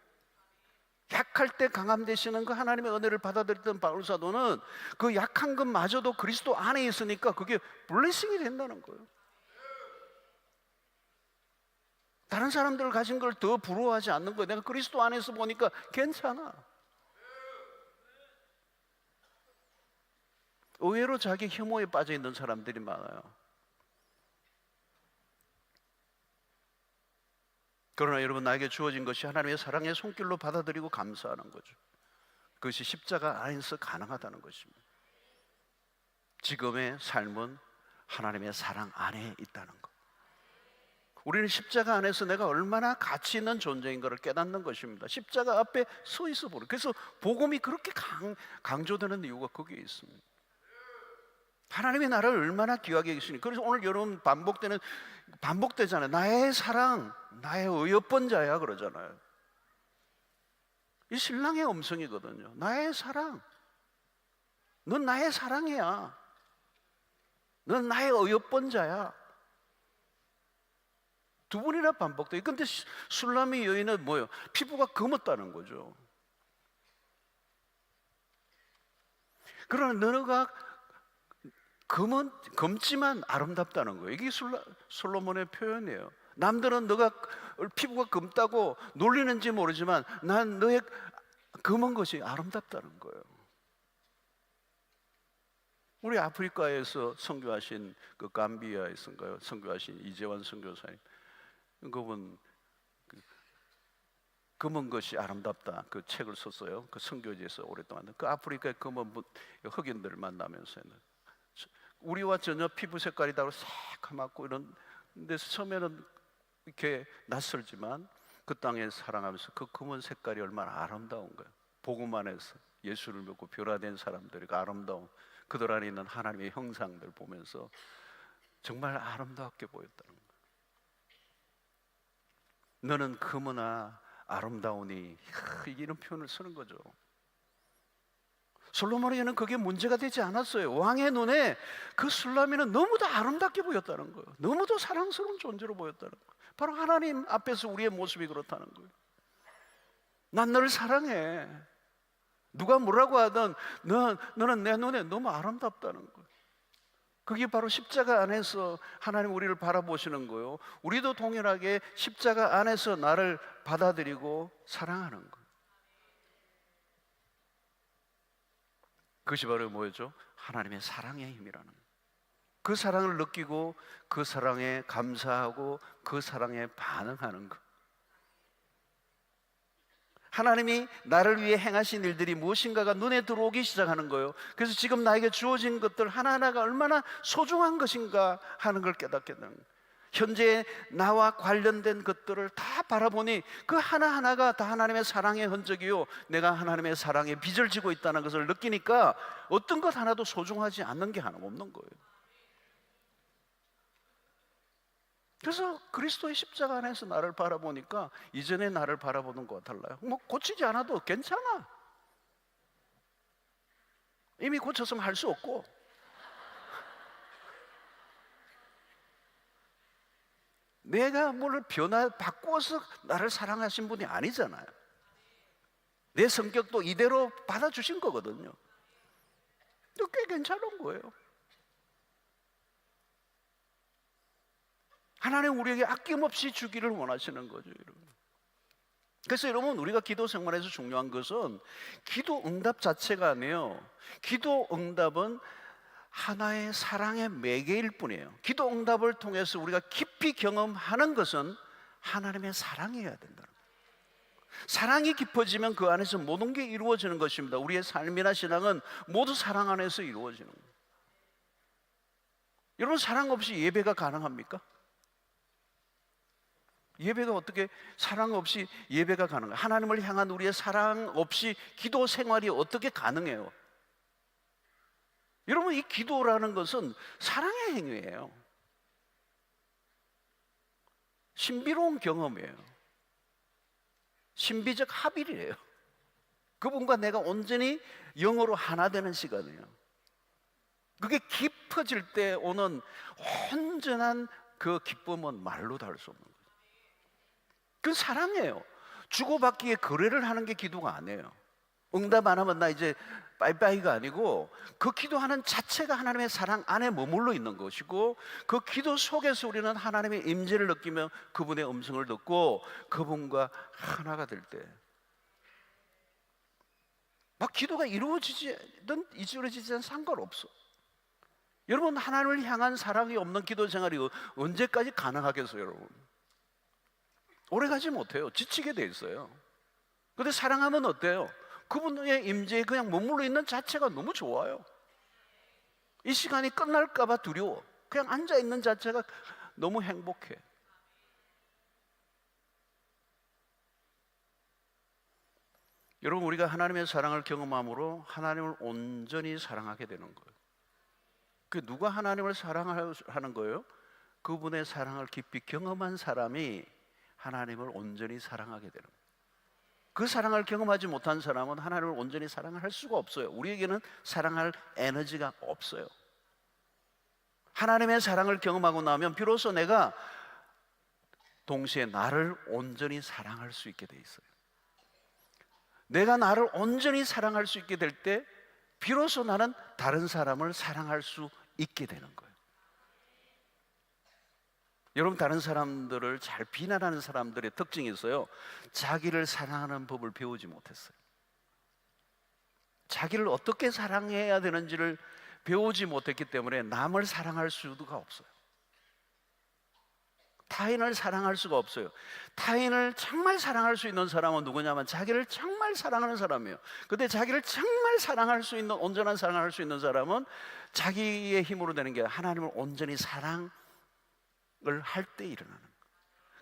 약할 때 강함 되시는 그 하나님의 은혜를 받아들였던 바울 사도는 그 약한 것마저도 그리스도 안에 있으니까 그게 블레싱이 된다는 거예요. 다른 사람들 가진 걸 더 부러워하지 않는 거예요. 내가 그리스도 안에서 보니까 괜찮아. 의외로 자기 혐오에 빠져 있는 사람들이 많아요. 그러나 여러분, 나에게 주어진 것이 하나님의 사랑의 손길로 받아들이고 감사하는 거죠. 그것이 십자가 안에서 가능하다는 것입니다. 지금의 삶은 하나님의 사랑 안에 있다는 것. 우리는 십자가 안에서 내가 얼마나 가치 있는 존재인 것을 깨닫는 것입니다. 십자가 앞에 서 있어 보려. 그래서 복음이 그렇게 강조되는 이유가 거기에 있습니다. 하나님이 나를 얼마나 귀하게 계시니. 그래서 오늘 여러분 반복되잖아요. 나의 사랑, 나의 어여쁜 자야 그러잖아요. 이 신랑의 음성이거든요. 나의 사랑, 넌 나의 사랑이야. 넌 나의 어여쁜 자야. 두 번이나 반복돼요. 근데 술람이 여인은 뭐예요? 피부가 검었다는 거죠. 그러나 너가 검지만 아름답다는 거예요. 이게 솔로몬의 표현이에요. 남들은 너가 피부가 검다고 놀리는지 모르지만 난 너의 검은 것이 아름답다는 거예요. 우리 아프리카에서 선교하신 그 감비아에서인가요? 선교하신 이재환 선교사님, 그분 검은 것이 아름답다 그 책을 썼어요. 그 선교지에서 오랫동안 그 아프리카의 검은 흑인들을 만나면서는 우리와 전혀 피부 색깔이 다르고 새카맣고 이런 데 처음에는 이렇게 낯설지만 그 땅에 살아가면서 그 검은 색깔이 얼마나 아름다운 거예요. 복음 안에서 예수를 믿고 변화된 사람들이 그 아름다운 그들 안에 있는 하나님의 형상들 보면서 정말 아름답게 보였다는 거예요. 너는 검으나 아름다우니, 이런 표현을 쓰는 거죠. 솔로몬에게는 그게 문제가 되지 않았어요. 왕의 눈에 그 술라미는 너무도 아름답게 보였다는 거예요. 너무도 사랑스러운 존재로 보였다는 거예요. 바로 하나님 앞에서 우리의 모습이 그렇다는 거예요. 난 너를 사랑해. 누가 뭐라고 하든 너는 내 눈에 너무 아름답다는 거예요. 그게 바로 십자가 안에서 하나님 우리를 바라보시는 거예요. 우리도 동일하게 십자가 안에서 나를 받아들이고 사랑하는 거예요. 그것이 바로 뭐였죠? 하나님의 사랑의 힘이라는 거예요. 그 사랑을 느끼고 그 사랑에 감사하고 그 사랑에 반응하는 것. 하나님이 나를 위해 행하신 일들이 무엇인가가 눈에 들어오기 시작하는 거예요. 그래서 지금 나에게 주어진 것들 하나하나가 얼마나 소중한 것인가 하는 걸 깨닫게 되는 거예요. 현재 나와 관련된 것들을 다 바라보니 그 하나하나가 다 하나님의 사랑의 흔적이요, 내가 하나님의 사랑의 빚을 지고 있다는 것을 느끼니까 어떤 것 하나도 소중하지 않는 게 하나 없는 거예요. 그래서 그리스도의 십자가 안에서 나를 바라보니까 이전에 나를 바라보는 것과 달라요. 뭐 고치지 않아도 괜찮아. 이미 고쳤으면 할 수 없고. 내가 뭘 바꿔서 나를 사랑하신 분이 아니잖아요. 내 성격도 이대로 받아주신 거거든요. 꽤 괜찮은 거예요. 하나님 우리에게 아낌없이 주기를 원하시는 거죠, 여러분. 그래서 여러분, 우리가 기도 생활에서 중요한 것은 기도 응답 자체가 아니에요. 기도 응답은 하나의 사랑의 매개일 뿐이에요. 기도 응답을 통해서 우리가 깊이 경험하는 것은 하나님의 사랑이어야 된다는 거예요. 사랑이 깊어지면 그 안에서 모든 게 이루어지는 것입니다. 우리의 삶이나 신앙은 모두 사랑 안에서 이루어지는 거예요. 여러분, 사랑 없이 예배가 가능합니까? 예배가 어떻게, 사랑 없이 예배가 가능해요? 하나님을 향한 우리의 사랑 없이 기도 생활이 어떻게 가능해요? 여러분, 이 기도라는 것은 사랑의 행위예요. 신비로운 경험이에요. 신비적 합일이에요. 그분과 내가 온전히 영으로 하나 되는 시간이에요. 그게 깊어질 때 오는 온전한 그 기쁨은 말로 다 할 수 없는 거예요. 그건 사랑이에요. 주고받기에 거래를 하는 게 기도가 아니에요. 응답 안 하면 나 이제 빠이빠이가 아니고, 그 기도하는 자체가 하나님의 사랑 안에 머물러 있는 것이고, 그 기도 속에서 우리는 하나님의 임재를 느끼며 그분의 음성을 듣고 그분과 하나가 될 때 막 기도가 이루어지든 이루어지든 상관없어. 여러분, 하나님을 향한 사랑이 없는 기도 생활이 언제까지 가능하겠어요? 여러분, 오래가지 못해요. 지치게 돼 있어요. 그런데 사랑하면 어때요? 그분의 임재에 그냥 머물러 있는 자체가 너무 좋아요. 이 시간이 끝날까 봐 두려워. 그냥 앉아 있는 자체가 너무 행복해. 여러분, 우리가 하나님의 사랑을 경험함으로 하나님을 온전히 사랑하게 되는 거예요. 그 누가 하나님을 사랑하는 거예요? 그분의 사랑을 깊이 경험한 사람이 하나님을 온전히 사랑하게 되는 거예요. 그 사랑을 경험하지 못한 사람은 하나님을 온전히 사랑할 수가 없어요. 우리에게는 사랑할 에너지가 없어요. 하나님의 사랑을 경험하고 나면 비로소 내가 동시에 나를 온전히 사랑할 수 있게 돼 있어요. 내가 나를 온전히 사랑할 수 있게 될 때 비로소 나는 다른 사람을 사랑할 수 있게 되는 거예요. 여러분, 다른 사람들을 잘 비난하는 사람들의 특징이 있어요. 자기를 사랑하는 법을 배우지 못했어요. 자기를 어떻게 사랑해야 되는지를 배우지 못했기 때문에 남을 사랑할 수가 없어요. 타인을 사랑할 수가 없어요. 타인을 정말 사랑할 수 있는 사람은 누구냐면 자기를 정말 사랑하는 사람이에요. 근데 자기를 정말 사랑할 수 있는, 온전한 사랑할 수 있는 사람은 자기의 힘으로 되는 게 하나님을 온전히 사랑을 할 때 일어나는 거예요.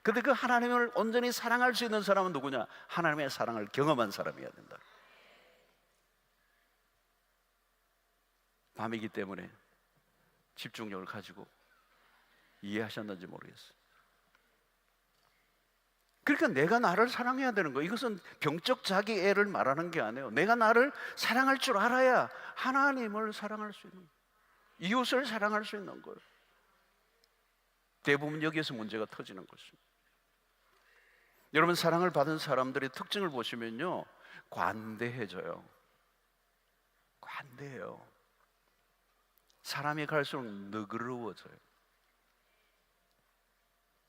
근데 그 하나님을 온전히 사랑할 수 있는 사람은 누구냐? 하나님의 사랑을 경험한 사람이어야 된다. 밤이기 때문에 집중력을 가지고 이해하셨는지 모르겠어요. 그러니까 내가 나를 사랑해야 되는 거예요. 이것은 병적 자기애를 말하는 게 아니에요. 내가 나를 사랑할 줄 알아야 하나님을 사랑할 수 있는 거예요. 이웃을 사랑할 수 있는 거예요. 대부분 여기에서 문제가 터지는 것입니다. 여러분, 사랑을 받은 사람들의 특징을 보시면요, 관대해져요. 관대해요. 사람이 갈수록 너그러워져요.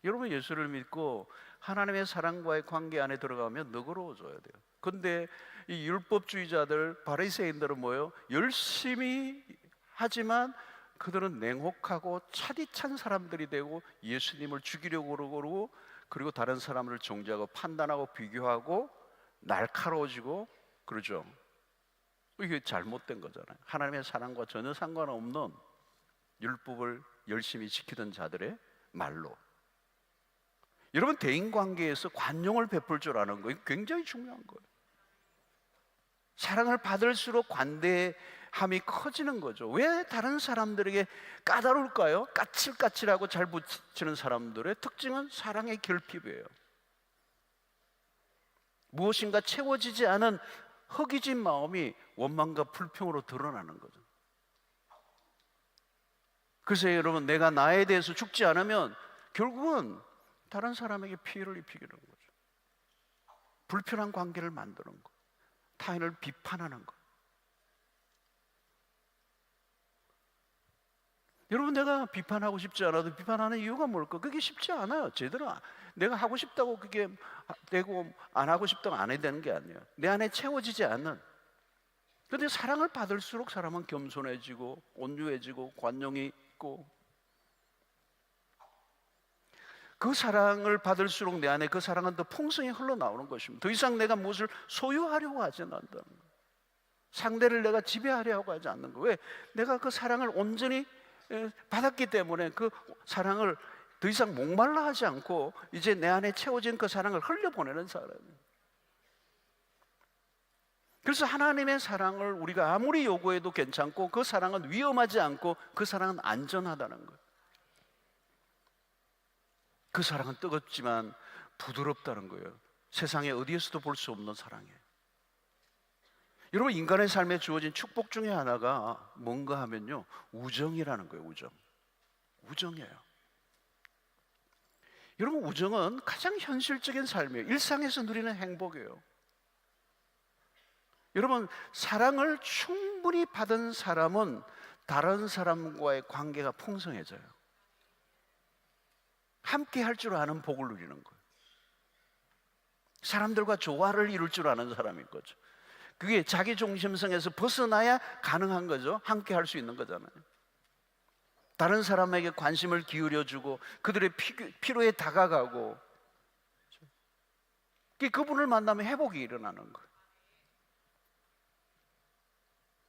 여러분, 예수를 믿고 하나님의 사랑과의 관계 안에 들어가면 너그러워져야 돼요. 근데 이 율법주의자들, 바리새인들은 뭐예요? 열심히 하지만 그들은 냉혹하고 차디찬 사람들이 되고 예수님을 죽이려고 그러고, 그리고 다른 사람을 정죄하고 판단하고 비교하고 날카로워지고 그러죠. 이게 잘못된 거잖아요. 하나님의 사랑과 전혀 상관없는 율법을 열심히 지키던 자들의 말로. 여러분, 대인관계에서 관용을 베풀 줄 아는 거, 이거 굉장히 중요한 거예요. 사랑을 받을수록 관대함이 커지는 거죠. 왜 다른 사람들에게 까다로울까요? 까칠까칠하고 잘 붙이는 사람들의 특징은 사랑의 결핍이에요. 무엇인가 채워지지 않은 허기진 마음이 원망과 불평으로 드러나는 거죠. 그래서 여러분, 내가 나에 대해서 죽지 않으면 결국은 다른 사람에게 피해를 입히게 되는 거죠. 불편한 관계를 만드는 거, 타인을 비판하는 거. 여러분, 내가 비판하고 싶지 않아도 비판하는 이유가 뭘까? 그게 쉽지 않아요. 제대로 내가 하고 싶다고 그게 되고 안 하고 싶다고 안 해야 되는 게 아니에요. 내 안에 채워지지 않는. 그런데 사랑을 받을수록 사람은 겸손해지고 온유해지고 관용이 있고, 그 사랑을 받을수록 내 안에 그 사랑은 더 풍성히 흘러나오는 것입니다. 더 이상 내가 무엇을 소유하려고 하지 않는다는 거예요. 상대를 내가 지배하려고 하지 않는 거예요. 왜? 내가 그 사랑을 온전히 받았기 때문에 그 사랑을 더 이상 목말라 하지 않고 이제 내 안에 채워진 그 사랑을 흘려보내는 사람이에요. 그래서 하나님의 사랑을 우리가 아무리 요구해도 괜찮고, 그 사랑은 위험하지 않고, 그 사랑은 안전하다는 거예요. 그 사랑은 뜨겁지만 부드럽다는 거예요. 세상에 어디에서도 볼 수 없는 사랑이에요. 여러분, 인간의 삶에 주어진 축복 중에 하나가 뭔가 하면요, 우정이라는 거예요. 우정이에요. 여러분, 우정은 가장 현실적인 삶이에요. 일상에서 누리는 행복이에요. 여러분, 사랑을 충분히 받은 사람은 다른 사람과의 관계가 풍성해져요. 함께 할 줄 아는 복을 누리는 거예요. 사람들과 조화를 이룰 줄 아는 사람인 거죠. 그게 자기 중심성에서 벗어나야 가능한 거죠. 함께 할 수 있는 거잖아요. 다른 사람에게 관심을 기울여주고 그들의 필요에 다가가고, 그분을 만나면 회복이 일어나는 거예요.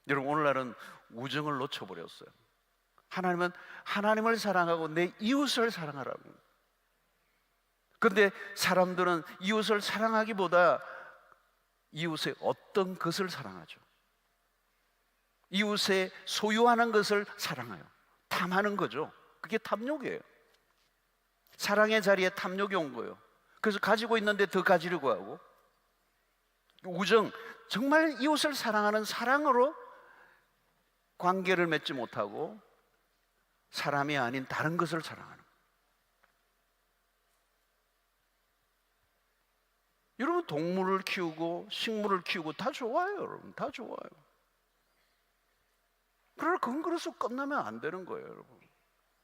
여러분, 오늘날은 우정을 놓쳐버렸어요. 하나님은 하나님을 사랑하고 내 이웃을 사랑하라고. 그런데 사람들은 이웃을 사랑하기보다 이웃의 어떤 것을 사랑하죠. 이웃의 소유하는 것을 사랑해요. 탐하는 거죠. 그게 탐욕이에요. 사랑의 자리에 탐욕이 온 거예요. 그래서 가지고 있는데 더 가지려고 하고, 우정, 정말 이웃을 사랑하는 사랑으로 관계를 맺지 못하고 사람이 아닌 다른 것을 사랑하는 거예요. 여러분, 동물을 키우고 식물을 키우고 다 좋아요. 여러분, 다 좋아요. 그러나 그건 그래서 끝나면 안 되는 거예요. 여러분,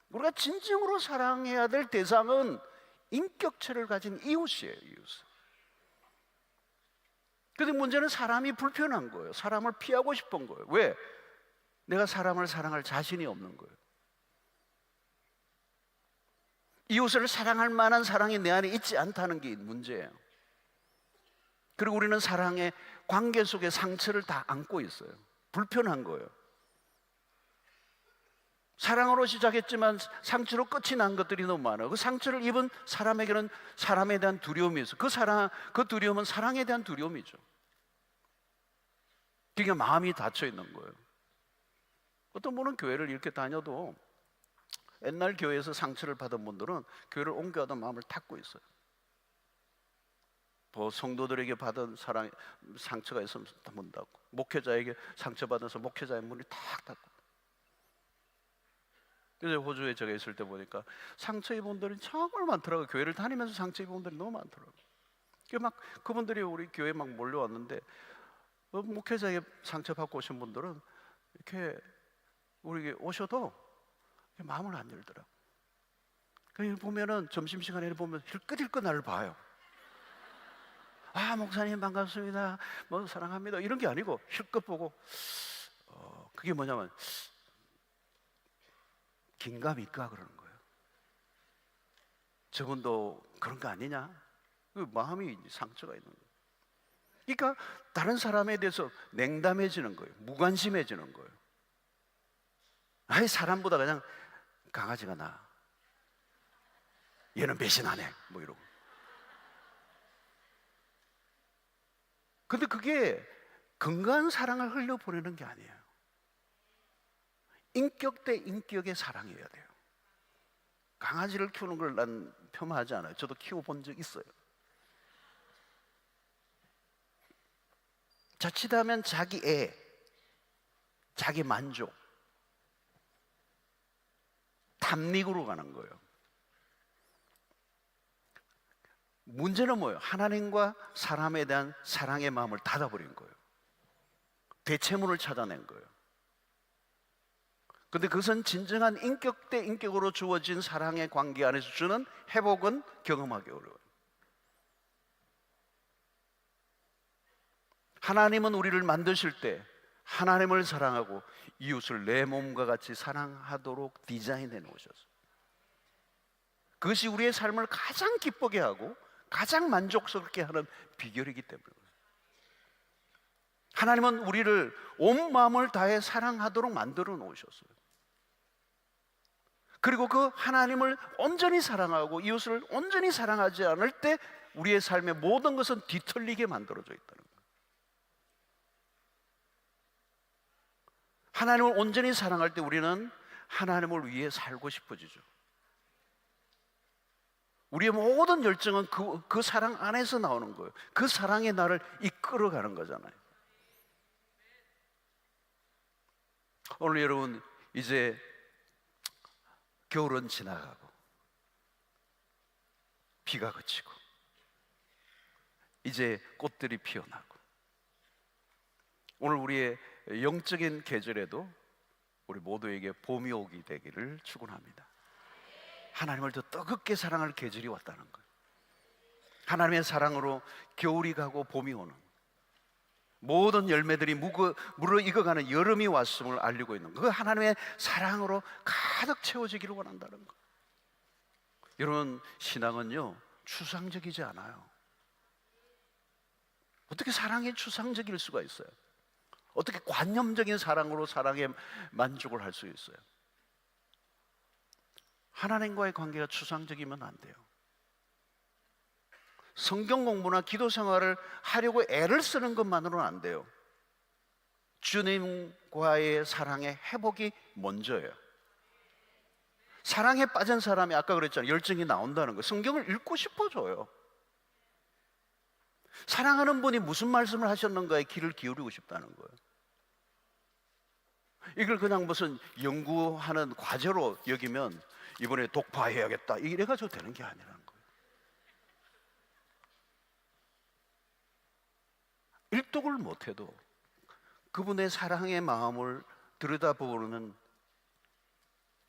우리가 진정으로 사랑해야 될 대상은 인격체를 가진 이웃이에요. 이웃. 근데 문제는 사람이 불편한 거예요. 사람을 피하고 싶은 거예요. 왜? 내가 사람을 사랑할 자신이 없는 거예요. 이웃을 사랑할 만한 사랑이 내 안에 있지 않다는 게 문제예요. 그리고 우리는 사랑의 관계 속에 상처를 다 안고 있어요. 불편한 거예요. 사랑으로 시작했지만 상처로 끝이 난 것들이 너무 많아요. 그 상처를 입은 사람에게는 사람에 대한 두려움이 있어요. 그 두려움은 사랑에 대한 두려움이죠. 그게 마음이 닫혀 있는 거예요. 어떤 분은 교회를 이렇게 다녀도 옛날 교회에서 상처를 받은 분들은 교회를 옮겨가다 마음을 닫고 있어요. 성도들에게 받은 상처가 있으면 문 닫고, 목회자에게 상처받아서 목회자의 문이 탁 닫고. 그래서 호주에 제가 있을 때 보니까 상처 입은 분들이 정말 많더라고요. 교회를 다니면서 상처 입은 분들이 너무 많더라고요. 그분들이 우리 교회에 막 몰려왔는데, 목회자에게 상처받고 오신 분들은 이렇게 우리 오셔도 마음을 안 열더라고요. 그 보면은 점심시간에 보면 힐끗힐끗 나를 봐요. 아, 목사님 반갑습니다, 뭐 사랑합니다, 이런 게 아니고 힐끗 보고 그게 뭐냐면 긴가민가 그러는 거예요. 저분도 그런 거 아니냐? 그 마음이 상처가 있는 거예요. 그러니까 다른 사람에 대해서 냉담해지는 거예요. 무관심해지는 거예요. 아니, 사람보다 그냥 강아지가 나, 얘는 배신하네, 뭐 이러고. 근데 그게 건강한 사랑을 흘려보내는 게 아니에요. 인격 대 인격의 사랑이어야 돼요. 강아지를 키우는 걸 난 폄하하지 않아요. 저도 키워본 적 있어요. 자칫하면 자기 애, 자기 만족, 탐닉으로 가는 거예요. 문제는 뭐예요? 하나님과 사람에 대한 사랑의 마음을 닫아버린 거예요. 대체물을 찾아낸 거예요. 근데 그것은 진정한 인격 대 인격으로 주어진 사랑의 관계 안에서 주는 회복은 경험하기 어려워요. 하나님은 우리를 만드실 때 하나님을 사랑하고 이웃을 내 몸과 같이 사랑하도록 디자인해 놓으셨어요. 그것이 우리의 삶을 가장 기쁘게 하고 가장 만족스럽게 하는 비결이기 때문에, 하나님은 우리를 온 마음을 다해 사랑하도록 만들어 놓으셨어요. 그리고 그 하나님을 온전히 사랑하고 이웃을 온전히 사랑하지 않을 때 우리의 삶의 모든 것은 뒤틀리게 만들어져 있다는 거예요. 하나님을 온전히 사랑할 때 우리는 하나님을 위해 살고 싶어지죠. 우리의 모든 열정은 그 사랑 안에서 나오는 거예요. 그 사랑이 나를 이끌어가는 거잖아요. 오늘 여러분, 이제 겨울은 지나가고 비가 그치고 이제 꽃들이 피어나고, 오늘 우리의 영적인 계절에도 우리 모두에게 봄이 오게 되기를 축원합니다. 하나님을 더 뜨겁게 사랑할 계절이 왔다는 거예요. 하나님의 사랑으로 겨울이 가고 봄이 오는, 모든 열매들이 무르익어가는 여름이 왔음을 알리고 있는 그 하나님의 사랑으로 가득 채워지기를 원한다는 거예요. 여러분, 신앙은요 추상적이지 않아요. 어떻게 사랑이 추상적일 수가 있어요? 어떻게 관념적인 사랑으로 사랑에 만족을 할 수 있어요? 하나님과의 관계가 추상적이면 안 돼요. 성경 공부나 기도 생활을 하려고 애를 쓰는 것만으로는 안 돼요. 주님과의 사랑의 회복이 먼저예요. 사랑에 빠진 사람이, 아까 그랬잖아요, 열정이 나온다는 거예요. 성경을 읽고 싶어져요. 사랑하는 분이 무슨 말씀을 하셨는가에 귀를 기울이고 싶다는 거예요. 이걸 그냥 무슨 연구하는 과제로 여기면 이번에 독파해야겠다 이래가지고 되는 게 아니라는 거예요. 일독을 못해도 그분의 사랑의 마음을 들여다보는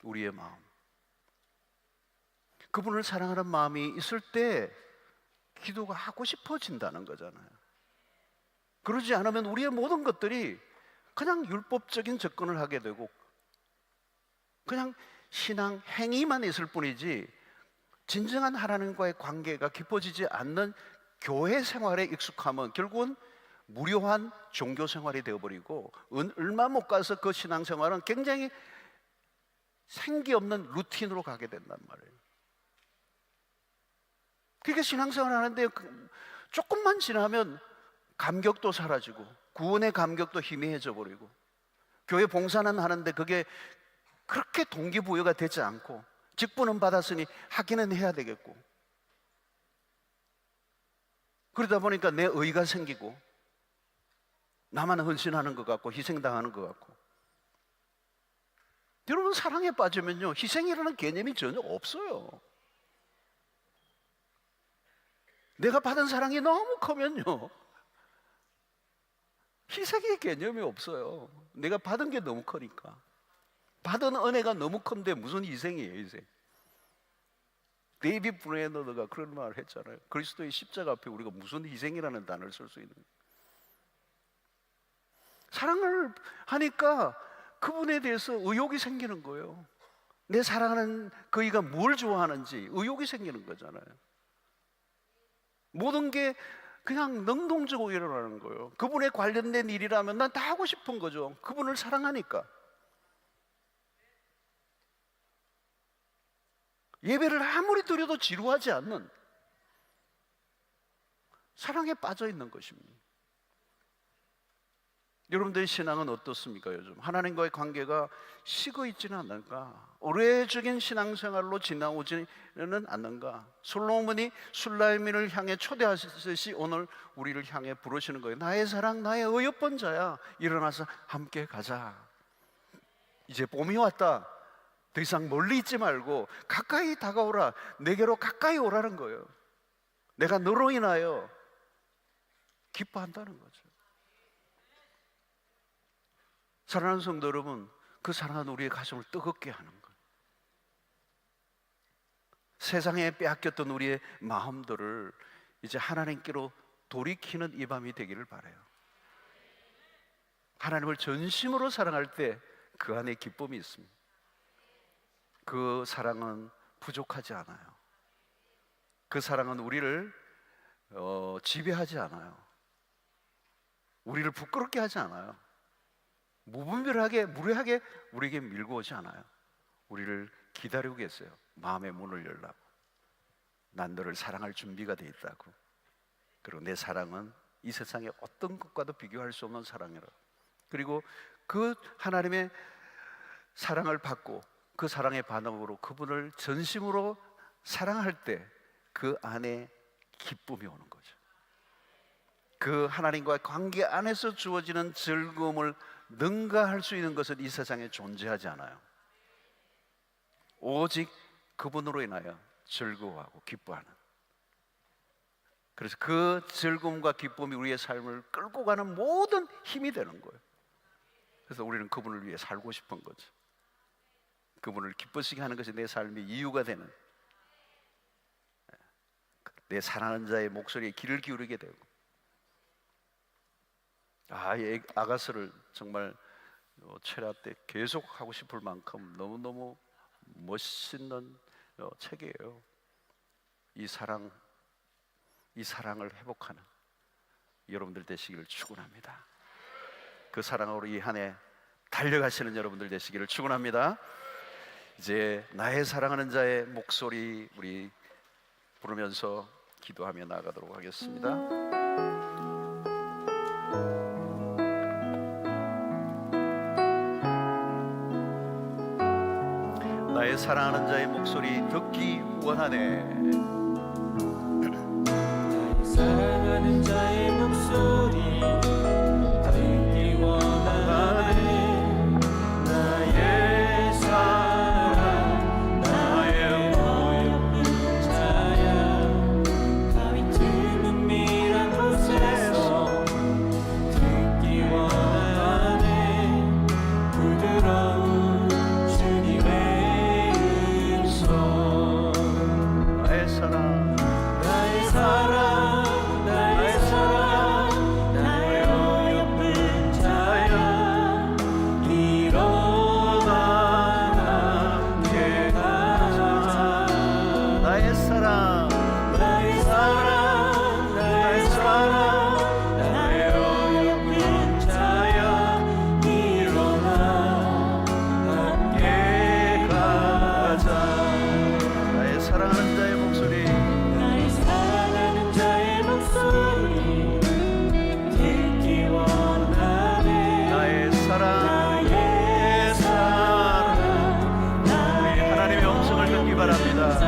우리의 마음, 그분을 사랑하는 마음이 있을 때 기도가 하고 싶어진다는 거잖아요. 그러지 않으면 우리의 모든 것들이 그냥 율법적인 접근을 하게 되고 그냥 신앙 행위만 있을 뿐이지 진정한 하나님과의 관계가 깊어지지 않는 교회 생활에 익숙하면 결국은 무료한 종교 생활이 되어버리고 얼마 못 가서 그 신앙 생활은 굉장히 생기 없는 루틴으로 가게 된단 말이에요. 그러니까 신앙생활 하는데 조금만 지나면 감격도 사라지고 구원의 감격도 희미해져 버리고 교회 봉사는 하는데 그게 그렇게 동기부여가 되지 않고 직분은 받았으니 하기는 해야 되겠고 그러다 보니까 내 의가 생기고 나만 헌신하는 것 같고 희생당하는 것 같고. 여러분, 사랑에 빠지면요 희생이라는 개념이 전혀 없어요. 내가 받은 사랑이 너무 크면요 희생의 개념이 없어요. 내가 받은 게 너무 크니까. 받은 은혜가 너무 큰데 무슨 희생이에요, 희생. 데이비드 브레너드가 그런 말을 했잖아요. 그리스도의 십자가 앞에 우리가 무슨 희생이라는 단어를 쓸 수 있는 거예요. 사랑을 하니까 그분에 대해서 의욕이 생기는 거예요. 내 사랑하는 그이가 뭘 좋아하는지 의욕이 생기는 거잖아요. 모든 게 그냥 능동적으로 일어나는 거예요. 그분에 관련된 일이라면 난 다 하고 싶은 거죠. 그분을 사랑하니까. 예배를 아무리 드려도 지루하지 않는 사랑에 빠져 있는 것입니다. 여러분들의 신앙은 어떻습니까? 요즘 하나님과의 관계가 식어 있지는 않는가? 오래적인 신앙생활로 지나오지는 않는가? 솔로몬이 술라이민을 향해 초대하듯이 오늘 우리를 향해 부르시는 거예요. 나의 사랑, 나의 어여쁜 자야, 일어나서 함께 가자. 이제 봄이 왔다. 더 이상 멀리 있지 말고 가까이 다가오라. 내게로 가까이 오라는 거예요. 내가 너로 인하여 기뻐한다는 거죠. 사랑하는 성도 여러분, 그 사랑은 우리의 가슴을 뜨겁게 하는 거예요. 세상에 빼앗겼던 우리의 마음들을 이제 하나님께로 돌이키는 이 밤이 되기를 바라요. 하나님을 전심으로 사랑할 때 그 안에 기쁨이 있습니다. 그 사랑은 부족하지 않아요. 그 사랑은 우리를 지배하지 않아요. 우리를 부끄럽게 하지 않아요. 무분별하게 무례하게 우리에게 밀고 오지 않아요. 우리를 기다리고 계세요. 마음의 문을 열라고. 난 너를 사랑할 준비가 돼 있다고. 그리고 내 사랑은 이 세상의 어떤 것과도 비교할 수 없는 사랑이라. 그리고 그 하나님의 사랑을 받고 그 사랑의 반응으로 그분을 전심으로 사랑할 때 그 안에 기쁨이 오는 거죠. 그 하나님과의 관계 안에서 주어지는 즐거움을 능가할 수 있는 것은 이 세상에 존재하지 않아요. 오직 그분으로 인하여 즐거워하고 기뻐하는. 그래서 그 즐거움과 기쁨이 우리의 삶을 끌고 가는 모든 힘이 되는 거예요. 그래서 우리는 그분을 위해 살고 싶은 거죠. 그분을 기쁘시게 하는 것이 내 삶의 이유가 되는, 내 사랑하는 자의 목소리에 귀를 기울이게 되고, 이 아가서를 정말 철야 때 계속 하고 싶을 만큼 너무너무 멋있는 책이에요. 이 사랑을 회복하는 여러분들 되시기를 축원합니다. 그 사랑으로 이 한 해 달려가시는 여러분들 되시기를 축원합니다. 이제 나의 사랑하는 자의 목소리 우리 부르면서 기도하며 나아가도록 하겠습니다. 나의 사랑하는 자의 목소리 듣기 원하네. 나의 사랑하는 자의 목소리 듣기 원하네. 나의 사랑 나의 어여쁜 자야. 바위 트는 미란 곳에서 듣기 원하네. 부드러운 주님의 음성. 나의 사랑 나의 사랑 나의 사랑 나의 사랑, 나의 사랑, 나의 사랑, 나의 어여쁜 자야, 일어나 함께 가자. 나의 사랑하는 자의 목소리, 나의 사랑하는 자의 목소리 듣기 원하네. 나의 사랑, 나의 사랑, 우리 하나님의 음성을 듣기 바랍니다.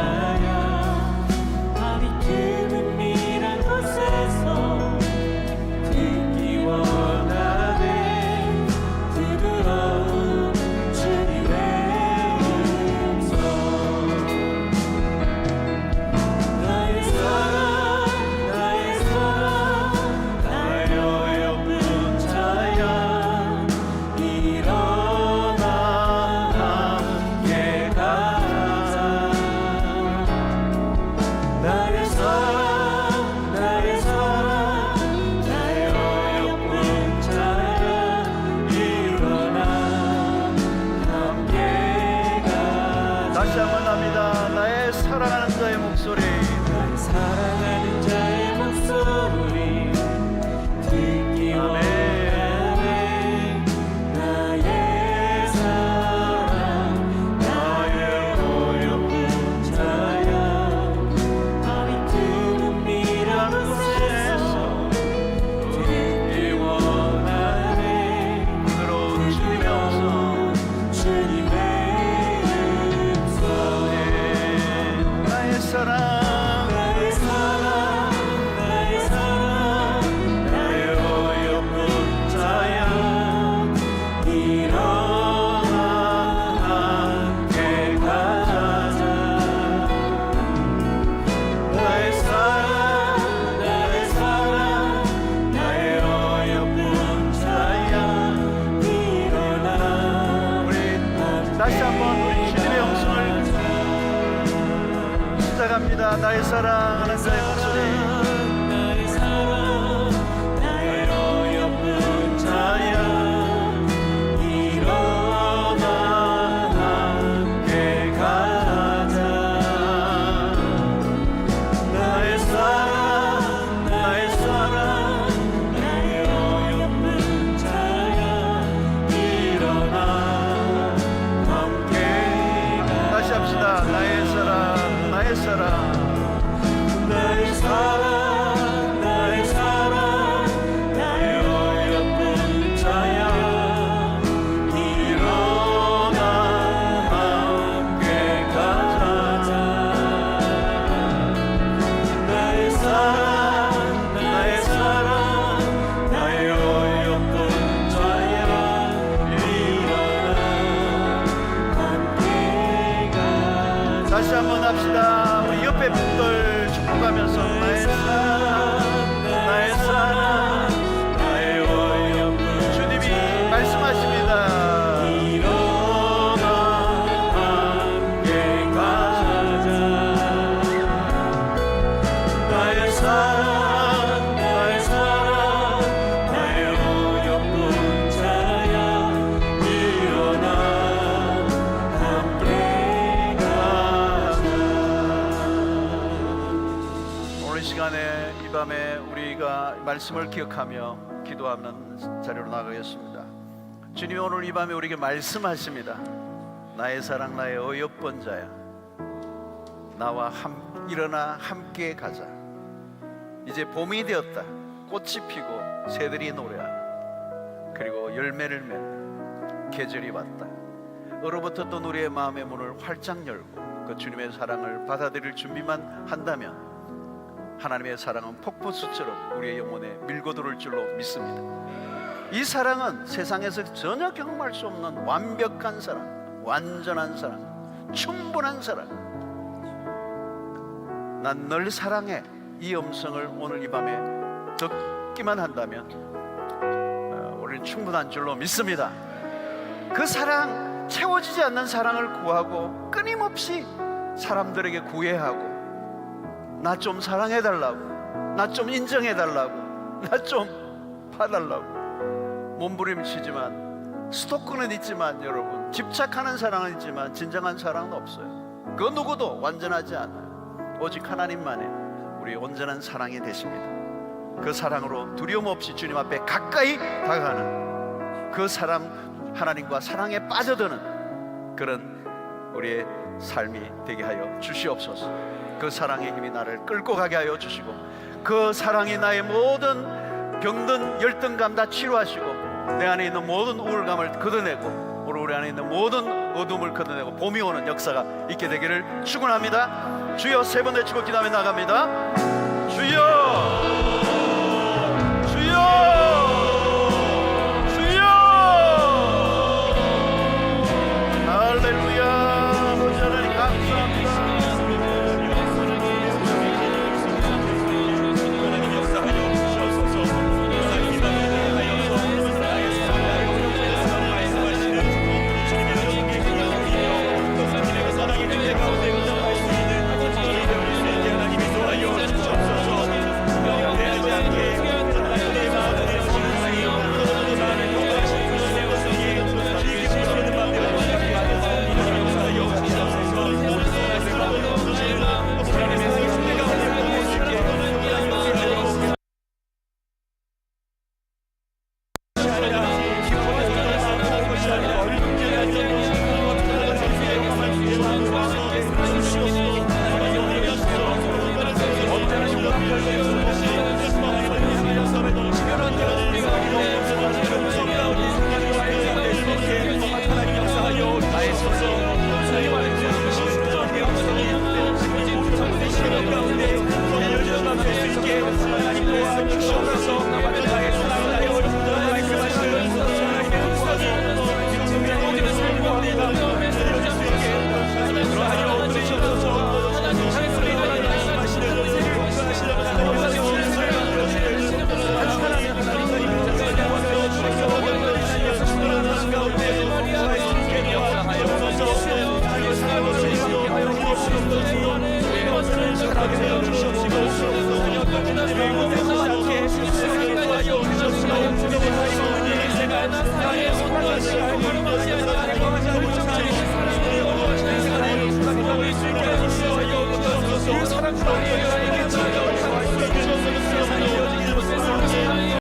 밤이 드문 미란 곳에서 듣기 원하네. 부드러운 주님의 음성. 나의 사랑, 나의 사랑, 나의 어여쁜 자야, 일어나 함께 가자. 나의 사랑, 나의 사랑, 나의 어여쁜 자야, 일어나 함께 가자. 다시 한번 합니다. 나의 사랑하는 자의 목소리, 나의 사랑하는 자의 목소리 듣기 원하네. 나의 사랑, 나의 어여쁜 자야, 밤이 드문 미란 곳에서 듣기 원하네. 부드러운 주님의 음성, 주님의 음성. 나의 사랑, 나의 사랑, 나의 사랑, 나의 어여쁜 자야, 일어나 함께 가자. 나의 사랑, 나의 사랑, 나의 어여쁜 자야, 일어나. 우리 다시 한번 우리 주님의 음성을 시작합니다. 나의 사랑하는 자의 목소리, 나의 사랑, 나의 어여쁜 자야, 일어나 함께 가자. 나의 사랑, 나의 사랑, 나의 어여쁜 자야, 일어나 함께 가자. 다시 합시다. 나의 사랑, 나의 사랑, 나의 사랑, 나의 사랑, 나의 어여쁜 자야, 일어나 함께 가자. 나의 사랑, 나의 사랑, 나의 어여쁜 자야, 일어나 함께 가자. 다시 한번 합시다. 우리 옆에 분들 축복하면서 나의 사랑, 나의 사랑, 나의 어여쁜 주님이 말씀하십니다. 일어나 함께 가자. 나의 사랑, 나의 사랑, 나의 어여쁜 자야, 일어나 함께 가자. 오늘 시간에 이 밤에 우리가 말씀을 기억하며 기도하는 자리로 나가겠습니다. 주님이 오늘 이 밤에 우리에게 말씀하십니다. 나의 사랑, 나의 어여쁜 자야, 나와 일어나 함께 가자. 이제 봄이 되었다. 꽃이 피고 새들이 노래하고 그리고 열매를 맺는 계절이 왔다. 얼어붙었던 우리의 마음의 문을 활짝 열고 그 주님의 사랑을 받아들일 준비만 한다면 하나님의 사랑은 폭포수처럼 우리의 영혼에 밀고 들어올 줄로 믿습니다. 이 사랑은 세상에서 전혀 경험할 수 없는 완벽한 사랑, 완전한 사랑, 충분한 사랑. 난 널 사랑해, 이 음성을 오늘 이 밤에 듣기만 한다면 우리는 충분한 줄로 믿습니다. 그 사랑, 채워지지 않는 사랑을 구하고 끊임없이 사람들에게 구애하고 나 좀 사랑해달라고, 나 좀 인정해달라고, 나 좀 봐달라고 몸부림치지만, 스토커는 있지만 여러분 집착하는 사랑은 있지만 진정한 사랑은 없어요. 그 누구도 완전하지 않아요. 오직 하나님만의 우리 온전한 사랑이 되십니다. 그 사랑으로 두려움 없이 주님 앞에 가까이 다가가는 그 사람, 하나님과 사랑에 빠져드는 그런 우리의 삶이 되게 하여 주시옵소서. 그 사랑의 힘이 나를 끌고 가게 하여 주시고, 그 사랑이 나의 모든 병든 열등감 다 치료하시고, 내 안에 있는 모든 우울감을 걷어내고, 우리 안에 있는 모든 어둠을 걷어내고 봄이 오는 역사가 있게 되기를 축원합니다. 주여, 세 번 외치고 기도하며 나갑니다. 주여, 주여, 주여. 할렐루야. 아버지 하나님 감사합니다. 주시옵소서.